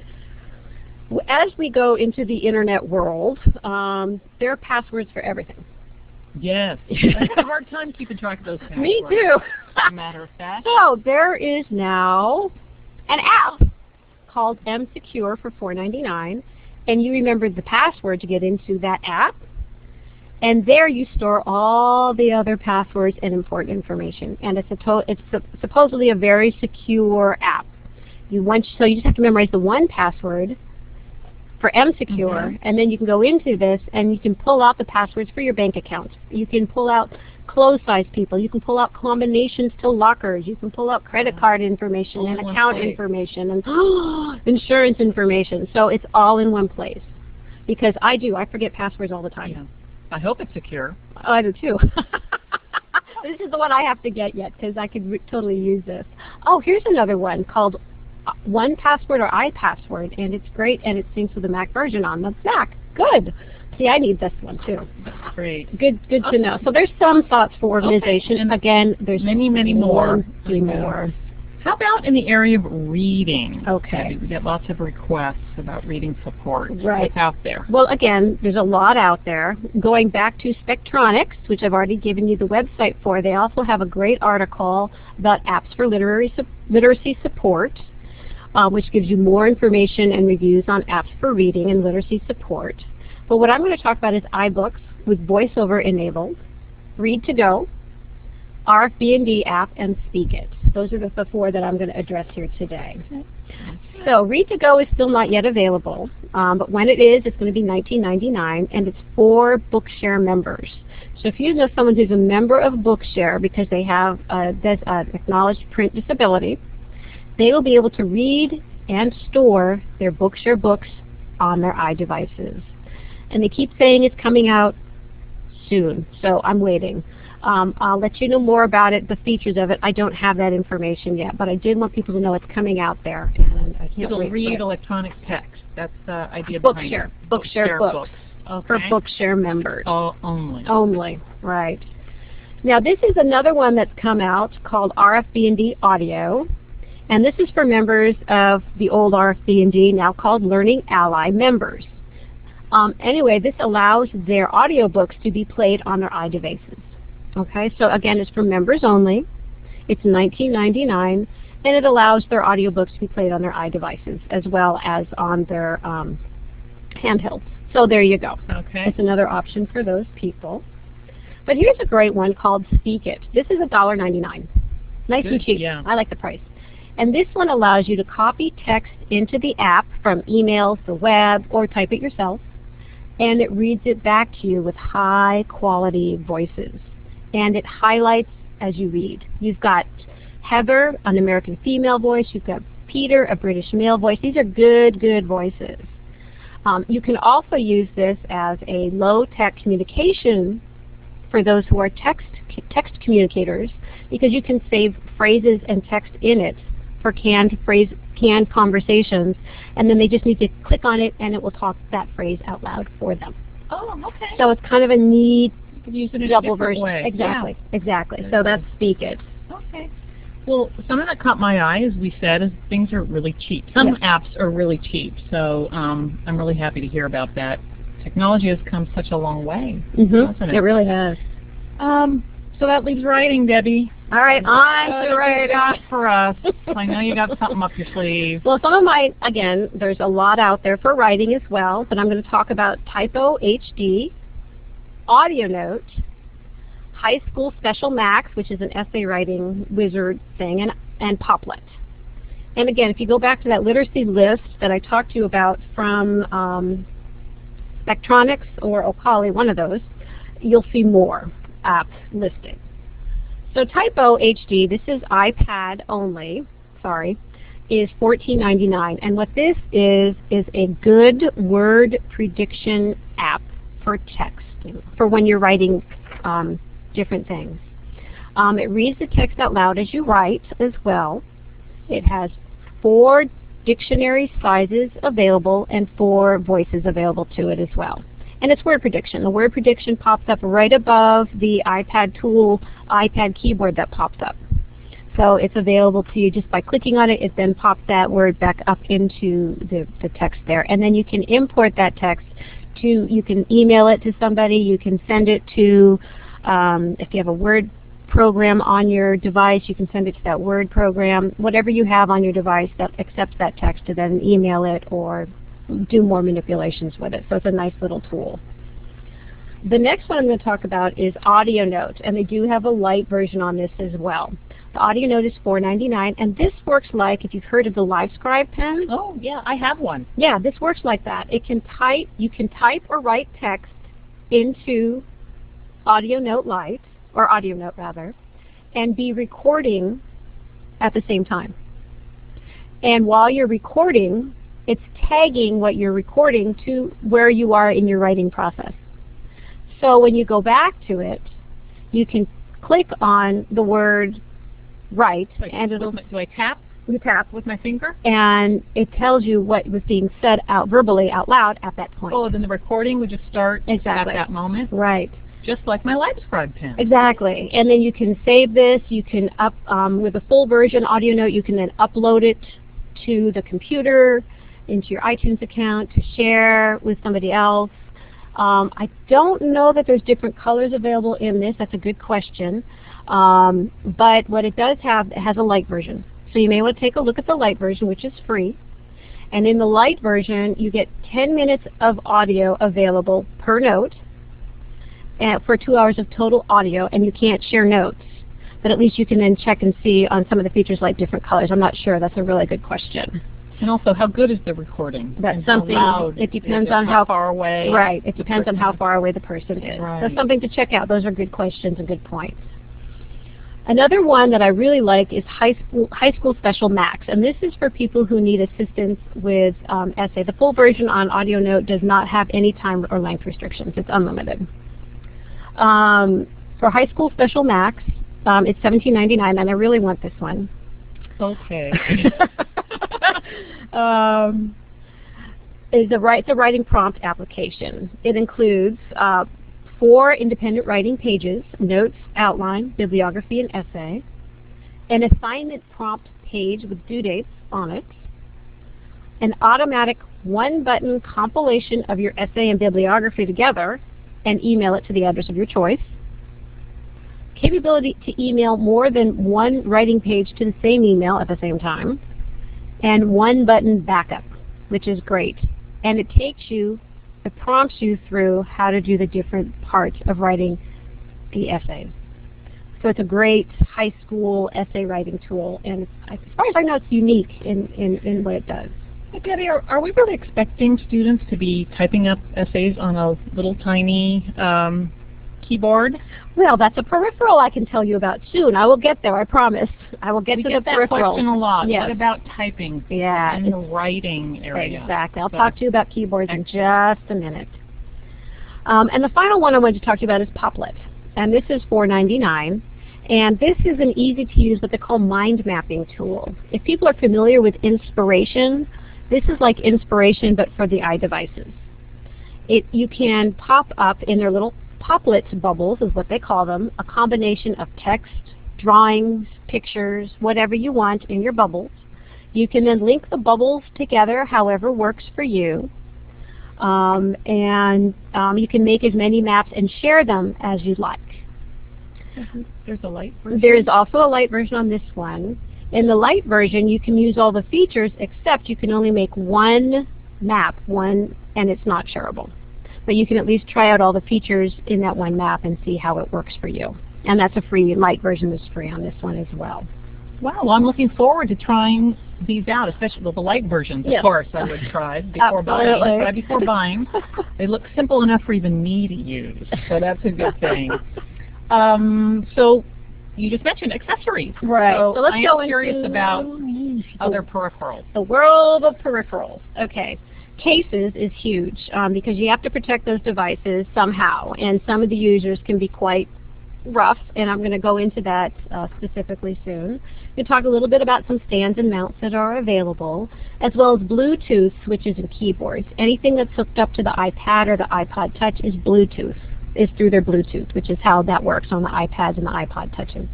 as we go into the internet world, there are passwords for everything. Yes. I have a hard time keeping track of those passwords. Me too. As a matter of fact. So there is now an app called MSecure for $4.99, and you remember the password to get into that app. And there you store all the other passwords and important information. And it's supposedly a very secure app. So you just have to memorize the one password for MSecure, and then you can go into this and you can pull out the passwords for your bank accounts. You can pull out clothes size people. You can pull out combinations to lockers. You can pull out credit card information and account information and insurance information. So it's all in one place. Because I forget passwords all the time. Yeah. I hope it's secure. Oh, I do too. This is the one I have to get yet because I could totally use this. Oh, here's another one called 1Password or iPassword, and it's great, and it syncs with the Mac version on the Mac. Good. See, I need this one too. Great. Good to know. So there's some thoughts for organization. And again, there's many more. More. How about in the area of reading? Okay. We get lots of requests about reading support. Right. What's out there? Well, again, there's a lot out there. Going back to Spectronics, which I've already given you the website for, they also have a great article about apps for literacy support, which gives you more information and reviews on apps for reading and literacy support. But what I'm going to talk about is iBooks with VoiceOver enabled, Read2Go, RFB&D app, and Speak It. Those are the four that I'm going to address here today. So Read2Go is still not yet available, but when it is, it's going to be $19.99, and it's for Bookshare members. So if you know someone who's a member of Bookshare because they have an acknowledged print disability, they will be able to read and store their Bookshare books on their iDevices. And they keep saying it's coming out soon, so I'm waiting. I'll let you know more about it, the features of it. I don't have that information yet, but I did want people to know it's coming out there. And I can't It'll wait read for it. electronic text. That's the idea behind it. Bookshare books. Okay. For Bookshare members. Oh, only. Only, right. Now this is another one that's come out called RFB&D Audio. And this is for members of the old RFB&D, now called Learning Ally members. Anyway, this allows their audiobooks to be played on their iDevices. Okay, so again, it's for members only. It's $19.99, and it allows their audiobooks to be played on their iDevices as well as on their handhelds. So there you go. Okay. It's another option for those people. But here's a great one called Speak It. This is $1.99. Nice Good, and cheap. yeah. I like the price. And this one allows you to copy text into the app from emails, the web, or type it yourself. And it reads it back to you with high quality voices. And it highlights as you read. You've got Heather, an American female voice. You've got Peter, a British male voice. These are good voices. You can also use this as a low-tech communication for those who are text communicators, because you can save phrases and text in it for canned conversations, and then they just need to click on it and it will talk that phrase out loud for them. Oh, okay. So it's kind of a neat Use it in double a different version. way. Exactly, Yeah. exactly. So that's Speak It. Okay. Well, something that caught my eye, as we said, is things are really cheap. Some apps are really cheap, so I'm really happy to hear about that. Technology has come such a long way, hasn't it? It really has. So that leaves writing, Debbie. All right, on to What writing. you got for us? I know you got something up your sleeve. Well, some of my, again, there's a lot out there for writing as well, but I'm going to talk about Typo HD, Audio Note, High School Special Max, which is an essay writing wizard thing, and Poplet. And again, if you go back to that literacy list that I talked to you about from Spectronics or Okali, one of those, you'll see more apps listed. So Typo HD, this is iPad only, sorry, is $14.99. And what this is a good word prediction app for text, for when you're writing different things. It reads the text out loud as you write as well. It has 4 dictionary sizes available and 4 voices available to it as well. And it's word prediction. The word prediction pops up right above the iPad tool, iPad keyboard that pops up. So it's available to you just by clicking on it. It then pops that word back up into the text there. And then you can import that text to, you can email it to somebody, you can send it to, if you have a Word program on your device, you can send it to that Word program, whatever you have on your device that accepts that text, to then email it or do more manipulations with it. So it's a nice little tool. The next one I'm going to talk about is Audio Note, and they do have a light version on this as well. The Audio Note is $4.99, and this works like, if you've heard of the LiveScribe pen. Oh, yeah, I have one. Yeah, this works like that. It can type, you can type or write text into Audio Note Lite, or Audio Note rather, and be recording at the same time. And while you're recording, it's tagging what you're recording to where you are in your writing process. So when you go back to it, you can click on the word write, and it'll... Do I tap? You tap with my finger? And it tells you what was being said out verbally out loud at that point. Oh, then the recording would just start at that moment? Right. Just like my LiveScribe pen. Exactly. And then you can save this. You can with a full version Audio Note, you can then upload it to the computer, into your iTunes account to share with somebody else. I don't know that there's different colors available in this. That's a good question. But what it does have, it has a light version. So you may want to take a look at the light version, which is free. And in the light version, you get 10 minutes of audio available per note for 2 hours of total audio, and you can't share notes. But at least you can then check and see on some of the features like different colors. I'm not sure. That's a really good question. And also, how good is the recording? That's something, it depends on how far away. Right, it depends on how far away the person is. Right. So something to check out. Those are good questions and good points. Another one that I really like is High School Special Max, and this is for people who need assistance with essay. The full version on Audio Note does not have any time or length restrictions. It's unlimited. For High School Special Max, it's $17.99, and I really want this one. Okay. It's a writing prompt application. It includes 4 independent writing pages, notes, outline, bibliography, and essay, an assignment prompt page with due dates on it, an automatic 1-button compilation of your essay and bibliography together and email it to the address of your choice, capability to email more than 1 writing page to the same email at the same time, and 1-button backup, which is great. And it prompts you through how to do the different parts of writing the essays. So it's a great high school essay writing tool, and as far as I know, it's unique in what it does. Hey, Debbie, are we really expecting students to be typing up essays on a little tiny keyboard? Well, that's a peripheral I can tell you about soon. I will get there, I promise. I will get to the peripheral. We get that question a lot. Yes. What about typing and the writing area? Exactly. I'll talk to you about keyboards in just a minute. And the final one I wanted to talk to you about is Poplet. And this is $4.99. And this is an easy-to-use what they call mind mapping tool. If people are familiar with Inspiration, this is like Inspiration but for the iDevices. You can pop up in their little Poplet bubbles, is what they call them, a combination of text, drawings, pictures, whatever you want in your bubbles. You can then link the bubbles together however works for you. You can make as many maps and share them as you'd like. There's a light version? There is also a light version on this one. In the light version, you can use all the features, except you can only make one map, and it's not shareable. But you can at least try out all the features in that one map and see how it works for you. And that's a free, light version that's free on this one as well. Wow, well, I'm looking forward to trying these out, especially the light versions, of course, I would try before buying. But before buying, they look simple enough for even me to use, so that's a good thing. So you just mentioned accessories. Right. So let's go curious about other peripherals. The world of peripherals. Okay. Cases is huge because you have to protect those devices somehow, and some of the users can be quite rough, and I'm going to go into that specifically soon. We'll talk a little bit about some stands and mounts that are available, as well as Bluetooth switches and keyboards. Anything that's hooked up to the iPad or the iPod Touch is Bluetooth. Is through their Bluetooth, which is how that works on the iPads and the iPod Touches.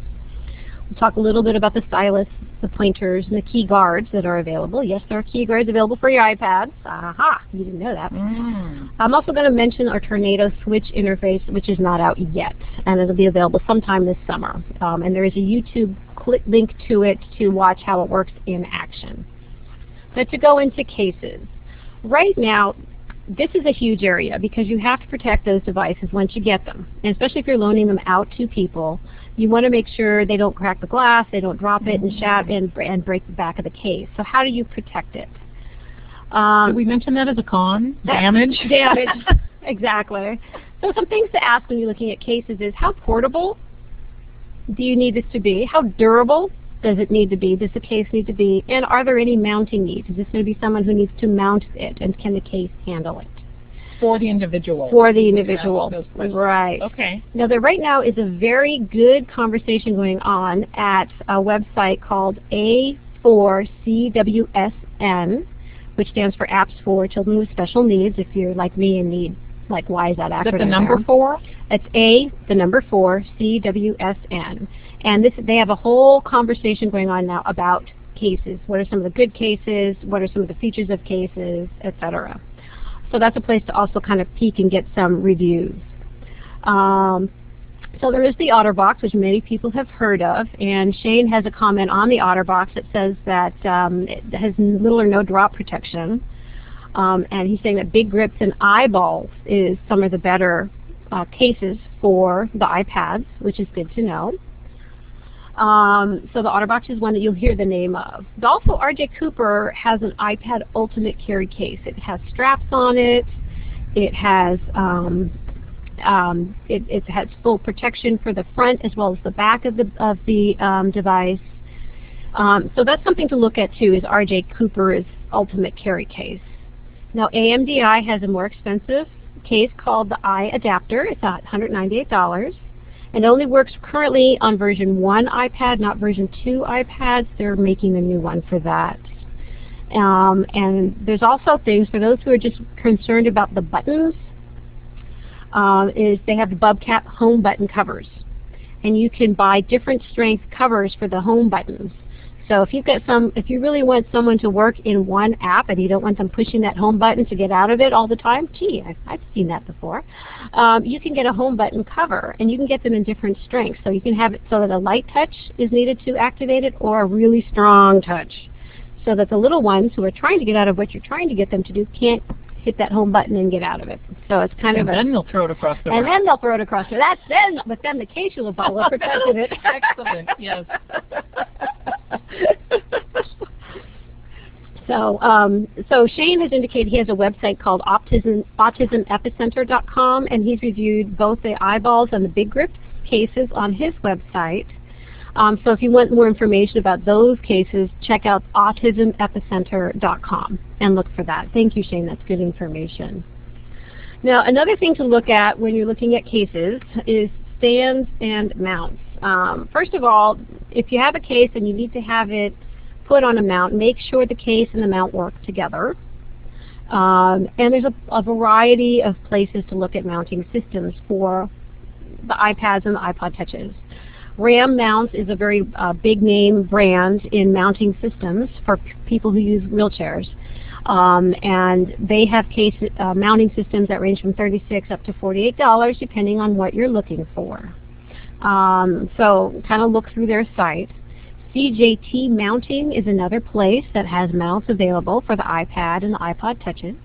We'll talk a little bit about the stylus, the pointers, and the key guards that are available. Yes, there are key guards available for your iPads. Aha, you didn't know that. I'm also going to mention our Tornado switch interface, which is not out yet, and it'll be available sometime this summer. And there is a YouTube link to it to watch how it works in action. But to go into cases, right now, this is a huge area because you have to protect those devices once you get them. And especially if you're loaning them out to people, you want to make sure they don't crack the glass, they don't drop it and shatter and break the back of the case. So how do you protect it? Did we mention that as a con? Damage? Damage, exactly. So some things to ask when you're looking at cases is how portable do you need this to be? How durable does it need to be? Does the case need to be? And are there any mounting needs? Is this going to be someone who needs to mount it? And can the case handle it? For the individual. For the individual. Right. Okay. Now there right now is a very good conversation going on at a website called A4CWSN, which stands for Apps for Children with Special Needs, if you're like me and need, like, why is that acronym? Is that the number 4? It's the number 4, CWSN. And they have a whole conversation going on now about cases. What are some of the good cases? What are some of the features of cases, etc. So that's a place to also kind of peek and get some reviews. So there is the OtterBox, which many people have heard of, and Shane has a comment on the OtterBox that says that it has little or no drop protection. And he's saying that big grips and eyeballs is some of the better cases for the iPads, which is good to know. So the OtterBox is one that you'll hear the name of. But also, RJ Cooper has an iPad Ultimate Carry Case. It has straps on it. It has it has full protection for the front as well as the back of the device. So that's something to look at too. Is RJ Cooper's Ultimate Carry Case. Now AMDI has a more expensive case called the iAdapter. It's $198. And it only works currently on version 1 iPad, not version 2 iPads. They're making a new one for that. And there's also things for those who are just concerned about the buttons, is they have the Bubcat home button covers. And you can buy different strength covers for the home buttons. So if you've got if you really want someone to work in one app and you don't want them pushing that home button to get out of it all the time, gee, I've seen that before. You can get a home button cover, and you can get them in different strengths. So you can have it so that a light touch is needed to activate it, or a really strong touch, so that the little ones who are trying to get out of what you're trying to get them to do can't hit that home button and get out of it. So it's kind of then they'll throw it across the room. And then they'll throw it across the room. But then the case will have protected it. Excellent, yes. So Shane has indicated he has a website called autismepicenter.com, and he's reviewed both the eyeballs and the big grip cases on his website. So if you want more information about those cases, check out autismepicenter.com and look for that. Thank you, Shane. That's good information. Now, another thing to look at when you're looking at cases is stands and mounts. First of all, if you have a case and you need to have it put on a mount, make sure the case and the mount work together. And there's a variety of places to look at mounting systems for the iPads and the iPod Touches. RAM Mounts is a very big name brand in mounting systems for people who use wheelchairs. And they have case mounting systems that range from $36 up to $48 depending on what you're looking for. So kind of look through their site. CJT Mounting is another place that has mounts available for the iPad and the iPod Touches.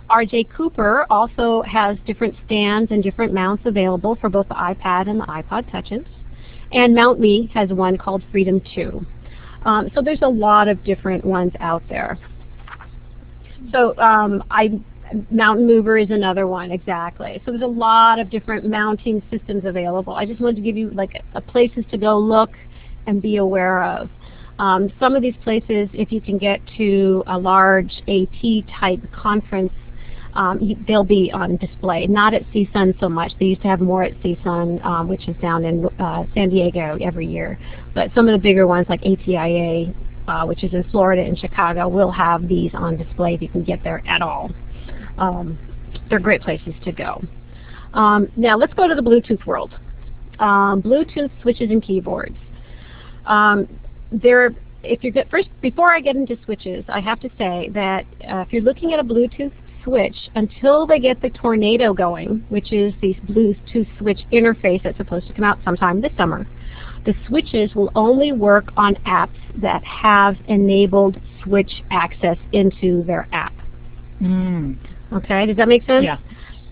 RJ Cooper also has different stands and different mounts available for both the iPad and the iPod Touches. And Mount Me has one called Freedom 2. So there's a lot of different ones out there. So Mountain Mover is another one, exactly. So there's a lot of different mounting systems available. I just wanted to give you like places to go look and be aware of. Some of these places, if you can get to a large AT-type conference, they'll be on display. Not at CSUN so much. They used to have more at CSUN, which is down in San Diego every year. But some of the bigger ones like ATIA, which is in Florida and Chicago, will have these on display if you can get there at all. They're great places to go. Now let's go to the Bluetooth world. Bluetooth switches and keyboards. Before I get into switches, I have to say that if you're looking at a Bluetooth switch, until they get the Tornado going, which is the Bluetooth switch interface that's supposed to come out sometime this summer, the switches will only work on apps that have enabled switch access into their app. Okay, does that make sense? Yeah.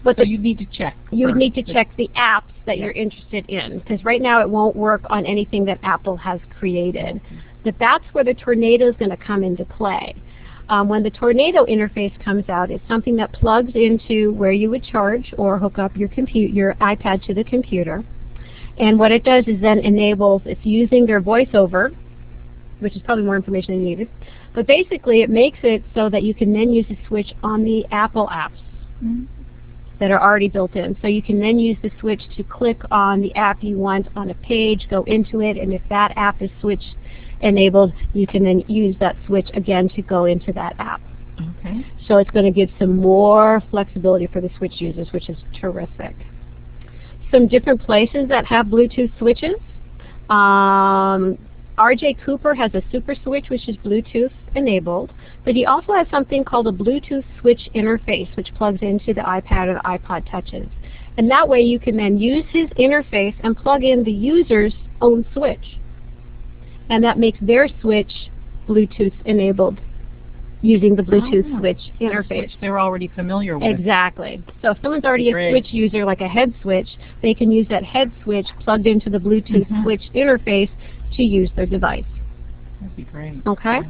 But so you need to check. You would need to check the apps that you're interested in, because right now it won't work on anything that Apple has created. But that's where the Tornado is going to come into play. When the Tornado interface comes out, it's something that plugs into where you would charge or hook up your iPad to the computer. And what it does is then enables, it's using their voiceover, which is probably more information than needed, but basically it makes it so that you can then use the switch on the Apple apps that are already built in. So you can then use the switch to click on the app you want on a page, go into it, and if that app is switch enabled, you can then use that switch again to go into that app. Okay. So it's going to give some more flexibility for the switch users, which is terrific. Some different places that have Bluetooth switches. RJ Cooper has a super switch, which is Bluetooth enabled, but he also has something called a Bluetooth switch interface, which plugs into the iPad or the iPod Touches. And that way you can then use his interface and plug in the user's own switch. And that makes their switch Bluetooth enabled using the Bluetooth switch interface. Which they're already familiar with. Exactly. So if someone's already a switch user, like a head switch, they can use that head switch plugged into the Bluetooth switch interface to use their device. That'd be great. Okay.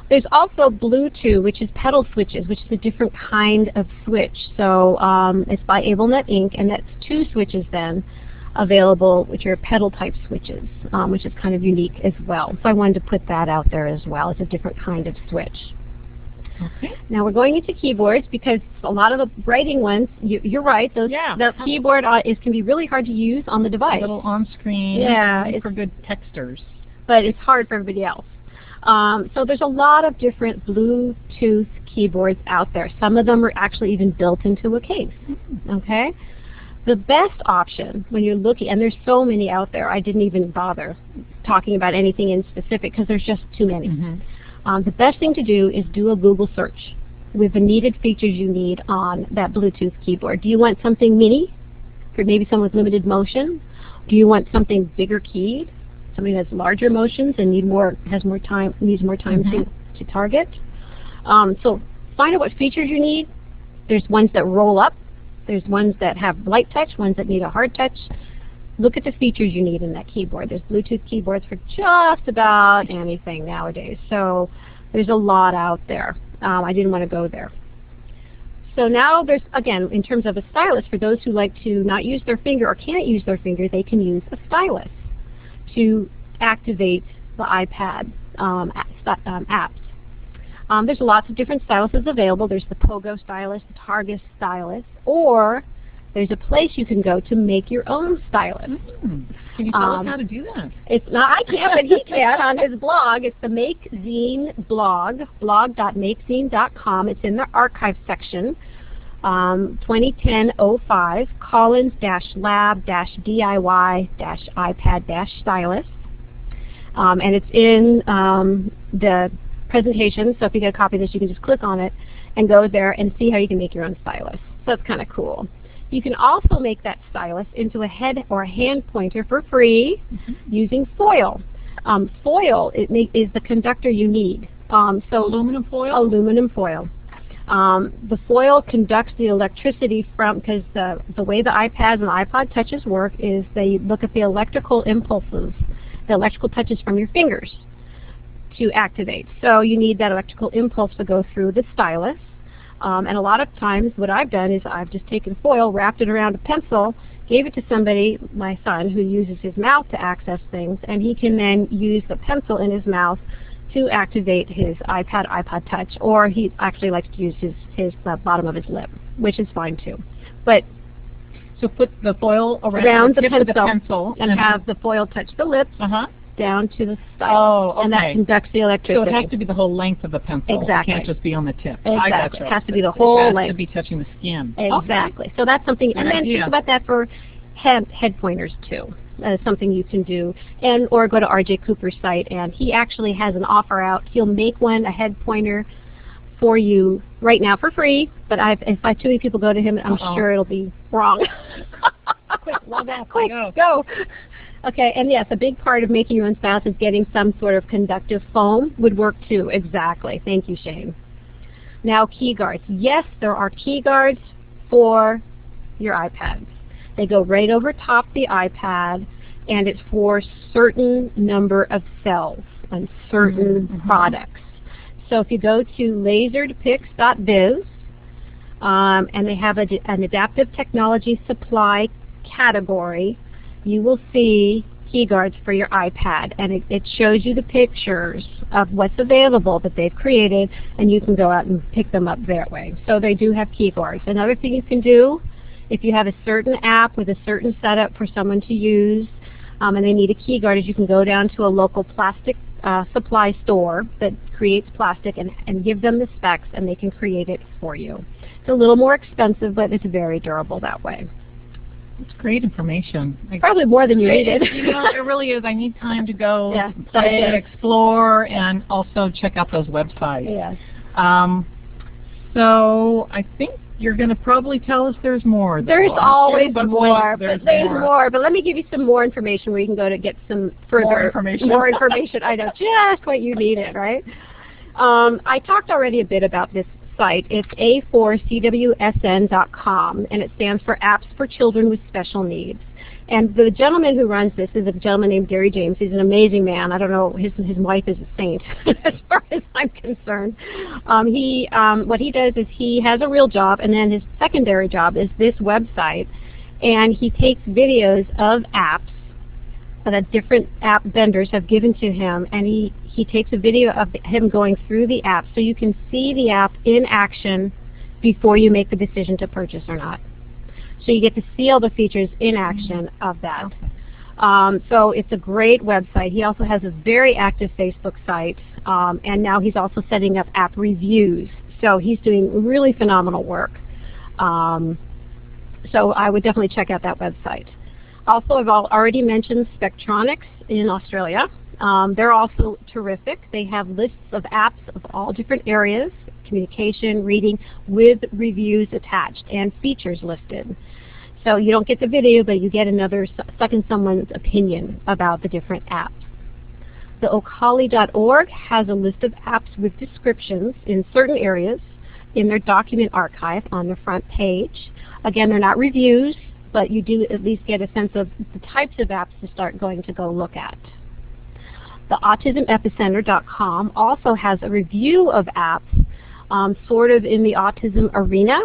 There's also Bluetooth, which is pedal switches, which is a different kind of switch. So it's by AbleNet Inc., and that's two switches then available, which are pedal type switches, which is kind of unique as well. So I wanted to put that out there as well. It's a different kind of switch. Okay. Now we're going into keyboards because a lot of the writing ones, you're right, the keyboard can be really hard to use on the device. A little on-screen, it's for good texters. But it's hard for everybody else. So there's a lot of different Bluetooth keyboards out there. Some of them are actually even built into a case. Okay? The best option when you're looking, and there's so many out there, I didn't even bother talking about anything in specific because there's just too many. The best thing to do is do a Google search with the needed features you need on that Bluetooth keyboard. Do you want something mini for maybe someone with limited motion? Do you want something bigger keyed? Somebody who has larger motions and needs more time to target? So find out what features you need. There's ones that roll up. There's ones that have light touch, ones that need a hard touch. Look at the features you need in that keyboard. There's Bluetooth keyboards for just about anything nowadays. So There's a lot out there. I didn't want to go there. So now there's, again, in terms of a stylus, for those who like to not use their finger or can't use their finger, they can use a stylus to activate the iPad apps. There's lots of different styluses available. There's the Pogo stylus, the Targus stylus, or there's a place you can go to make your own stylus. Can you tell us how to do that? It's not, I can't, but he can on his blog. It's the Make Zine blog, blog.makezine.com. It's in the archive section, 2010-05, Collins-Lab-DIY-iPad-stylus. And it's in the presentation, so if you get a copy of this, you can just click on it and go there and see how you can make your own stylus. So it's kind of cool. You can also make that stylus into a head or a hand pointer for free using foil. Foil is the conductor you need. So aluminum foil? Aluminum foil. The foil conducts the electricity from, because the way the iPads and iPod touches work is they look at the electrical impulses, the electrical touches from your fingers to activate. So you need that electrical impulse to go through the stylus. And a lot of times what I've done is I've just taken foil, wrapped it around a pencil, gave it to somebody, my son, who uses his mouth to access things, and he can then use the pencil in his mouth to activate his iPod Touch, or he actually likes to use his bottom of his lip, which is fine too. But so put the foil around the pencil and have the foil touch the lips down to the stylus. Oh, okay. And that conducts the electricity. So it has to be the whole length of the pencil. Exactly. It can't just be on the tip. Exactly. I gotcha. It has to be the whole length. It has to be touching the skin. Exactly. Okay. So that's something, Good and then idea. think about that for head pointers too. That is something you can do. And or go to RJ Cooper's site, and he actually has an offer out. He'll make one, a head pointer, for you right now for free. But if too many people go to him, I'm sure it'll be wrong. Quick, log off. Quick, go. Okay, and yes, a big part of making your own stylus is getting some sort of conductive foam would work too. Exactly. Thank you, Shane. Now, key guards. Yes, there are key guards for your iPads. They go right over top the iPad, and it's for certain number of cells on certain products. So if you go to laserpix.biz, and they have an adaptive technology supply category, you will see key guards for your iPad, and it shows you the pictures of what's available that they've created, and you can go out and pick them up that way. So they do have key guards. Another thing you can do, if you have a certain app with a certain setup for someone to use, and they need a key guard, is you can go down to a local plastic supply store that creates plastic and give them the specs, and they can create it for you. It's a little more expensive, but it's very durable that way. It's great information. Probably more than you needed. You know, it really is. I need time to go play, explore, and also check out those websites. Yes. So I think you're going to probably tell us there's more. There's always more, there's more. But let me give you some more information where you can go to get some further more information. I know just what you needed, right? I talked already a bit about this site. It's a4cwsn.com, and it stands for Apps for Children with Special Needs. And the gentleman who runs this is a gentleman named Gary James. He's an amazing man. I don't know, his wife is a saint as far as I'm concerned. What he does is he has a real job, and then his secondary job is this website. And he takes videos of apps that different app vendors have given to him, and he takes a video of him going through the app so you can see the app in action before you make the decision to purchase or not. So you get to see all the features in action of that. Okay. So it's a great website. He also has a very active Facebook site, and now he's also setting up app reviews. So he's doing really phenomenal work. So I would definitely check out that website. Also, I've already mentioned Spectronics in Australia. They're also terrific. They have lists of apps of all different areas, communication, reading, with reviews attached and features listed. So you don't get the video, but you get another second someone's opinion about the different apps. The okali.org has a list of apps with descriptions in certain areas in their document archive on the front page. Again, they're not reviews, but you do at least get a sense of the types of apps to start going to go look at. the autismepicenter.com also has a review of apps sort of in the autism arena.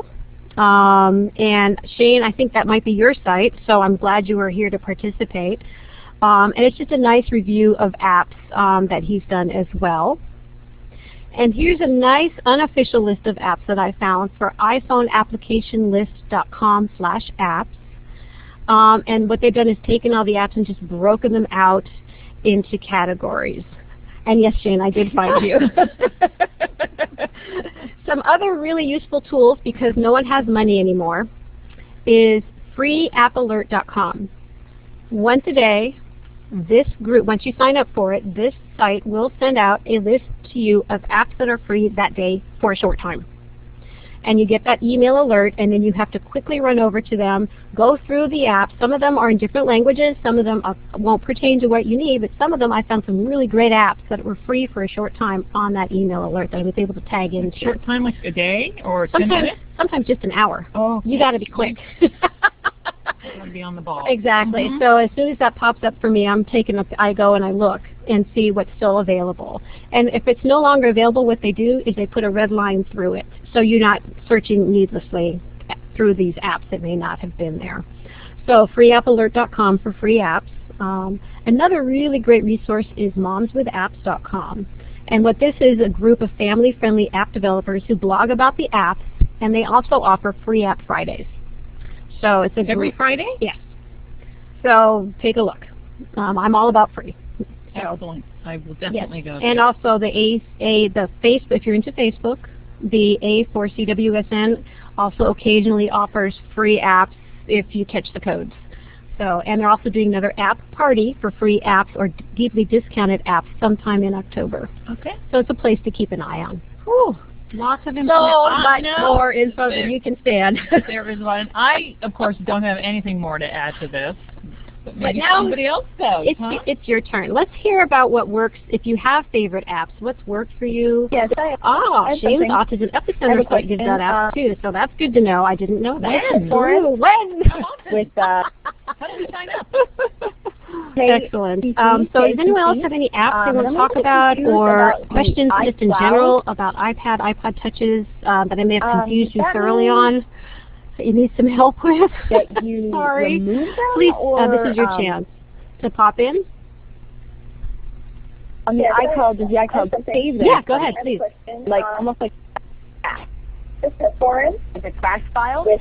And Shane, I think that might be your site, so I'm glad you were here to participate. And it's just a nice review of apps that he's done as well. And here's a nice unofficial list of apps that I found for iPhoneApplicationList.com/apps. And what they've done is taken all the apps and just broken them out into categories. And yes, Shane, I did find you. Some other really useful tools, because no one has money anymore, is freeappalert.com. Once a day, this group, once you sign up for it, this site will send out a list to you of apps that are free that day for a short time. And you get that email alert, and then you have to quickly run over to them, go through the apps. Some of them are in different languages, some of them won't pertain to what you need, but some of them I found some really great apps that were free for a short time on that email alert that I was able to tag into. Short time, like a day or 10 minutes? Sometimes just an hour. Oh, you got to be quick. Be on the ball. Exactly. So as soon as that pops up for me, I go and I look and see what's still available. And if it's no longer available, what they do is they put a red line through it, so you're not searching needlessly through these apps that may not have been there. So freeappalert.com for free apps. Another really great resource is momswithapps.com. And what this is, a group of family-friendly app developers who blog about the apps, and they also offer free app Fridays. So it's every Friday? Yes. So take a look. I'm all about free. Excellent. I will definitely go. And also the Facebook, if you're into Facebook, the A4CWSN also occasionally offers free apps if you catch the codes. So, and they're also doing another app party for free apps or deeply discounted apps sometime in October. Okay. So it's a place to keep an eye on. Whew. Lots of info. So much more info than you can stand. There is one. I, of course, don't have anything more to add to this. But maybe now somebody else does. It's your turn. Let's hear about what works. If you have favorite apps, what's worked for you? Yes, Shane's Autism Epicenter site gives that app too, so that's good to know. I didn't know that. When? With how do we sign up? Excellent. So does anyone else have any apps they want to talk about, or questions just in general about iPad, iPod touches that I may have confused you thoroughly on? That you need some help with? That you Sorry. remove them, please, or, this is your chance to pop in. On the iCloud, does the iCloud save them? Yeah, go ahead, please. Like almost like Just a foreign a trash file? with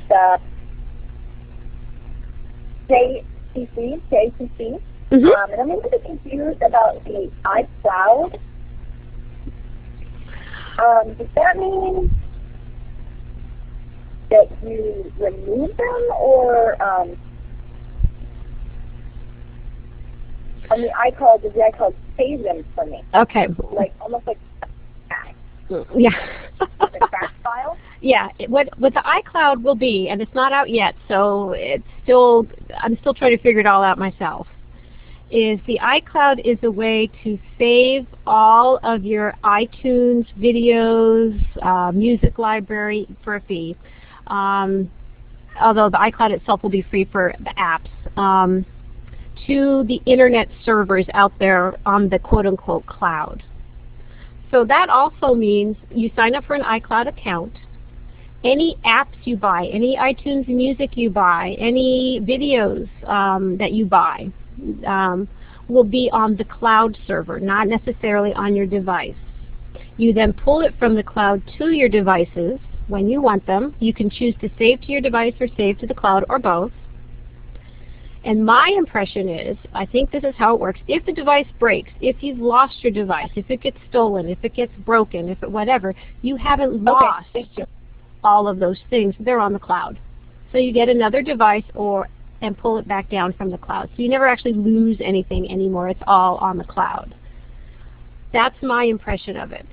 JCC. And I'm a little bit confused about the iCloud. Does that mean that you remove them, or on the iCloud, does the iCloud save them for me? Okay. Like almost like Yeah. a trash file? Yeah, what the iCloud will be, and it's not out yet, so I'm still trying to figure it all out myself, is the iCloud is a way to save all of your iTunes videos, music library for a fee. Although the iCloud itself will be free for the apps, to the internet servers out there on the quote-unquote cloud. So that also means you sign up for an iCloud account. Any apps you buy, any iTunes music you buy, any videos that you buy will be on the cloud server, not necessarily on your device. You then pull it from the cloud to your devices when you want them. You can choose to save to your device or save to the cloud, or both. And my impression is, I think this is how it works, if the device breaks, if you've lost your device, if it gets stolen, if it gets broken, if it whatever, you haven't lost all of those things. They're on the cloud. So you get another device and pull it back down from the cloud. So you never actually lose anything anymore. It's all on the cloud. That's my impression of it.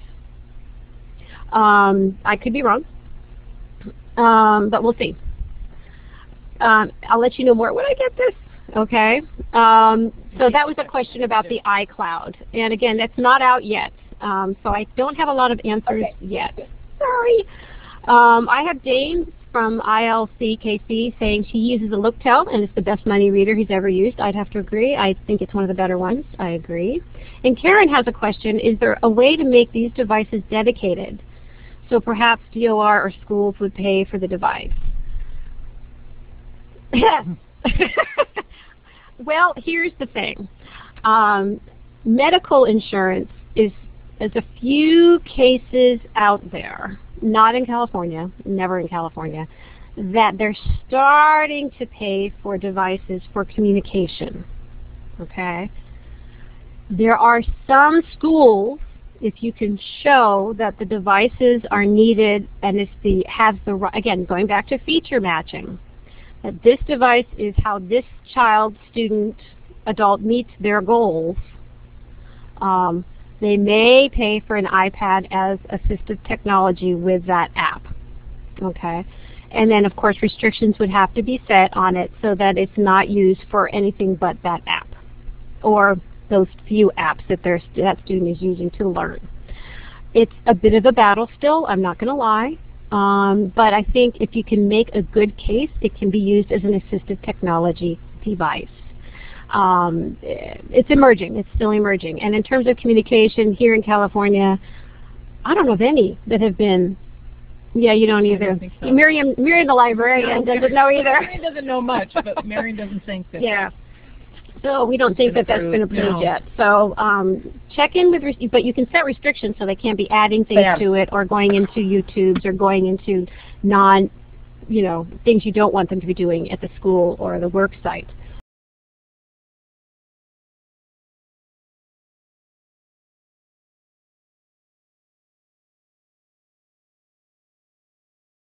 I could be wrong, but we'll see. I'll let you know more when I get this. Okay. So that was a question about the iCloud. And again, that's not out yet. So I don't have a lot of answers yet. Sorry. I have Dane's from ILCKC saying she uses a Looktel and it's the best money reader he's ever used. I'd have to agree. I think it's one of the better ones. I agree. And Karen has a question. Is there a way to make these devices dedicated? So perhaps DOR or schools would pay for the device. Well, here's the thing. Medical insurance is a few cases out there, not in California, never in California, that they're starting to pay for devices for communication. Okay? There are some schools, if you can show that the devices are needed and again, going back to feature matching, that this device is how this child, student, adult meets their goals, they may pay for an iPad as assistive technology with that app. Okay? And then, of course, restrictions would have to be set on it so that it's not used for anything but that app or those few apps that that student is using to learn. It's a bit of a battle still, I'm not going to lie. But I think if you can make a good case, it can be used as an assistive technology device. It's emerging. It's still emerging. And in terms of communication here in California, I don't know of any that have been. Yeah, you don't either. I don't think so. Miriam the librarian, doesn't know either. Marion doesn't know much, but Marion doesn't think that. Yeah. So we don't think that that's been approved yet. So check in with, but you can set restrictions so they can't be adding things to it or going into YouTubes or going into things you don't want them to be doing at the school or the work site.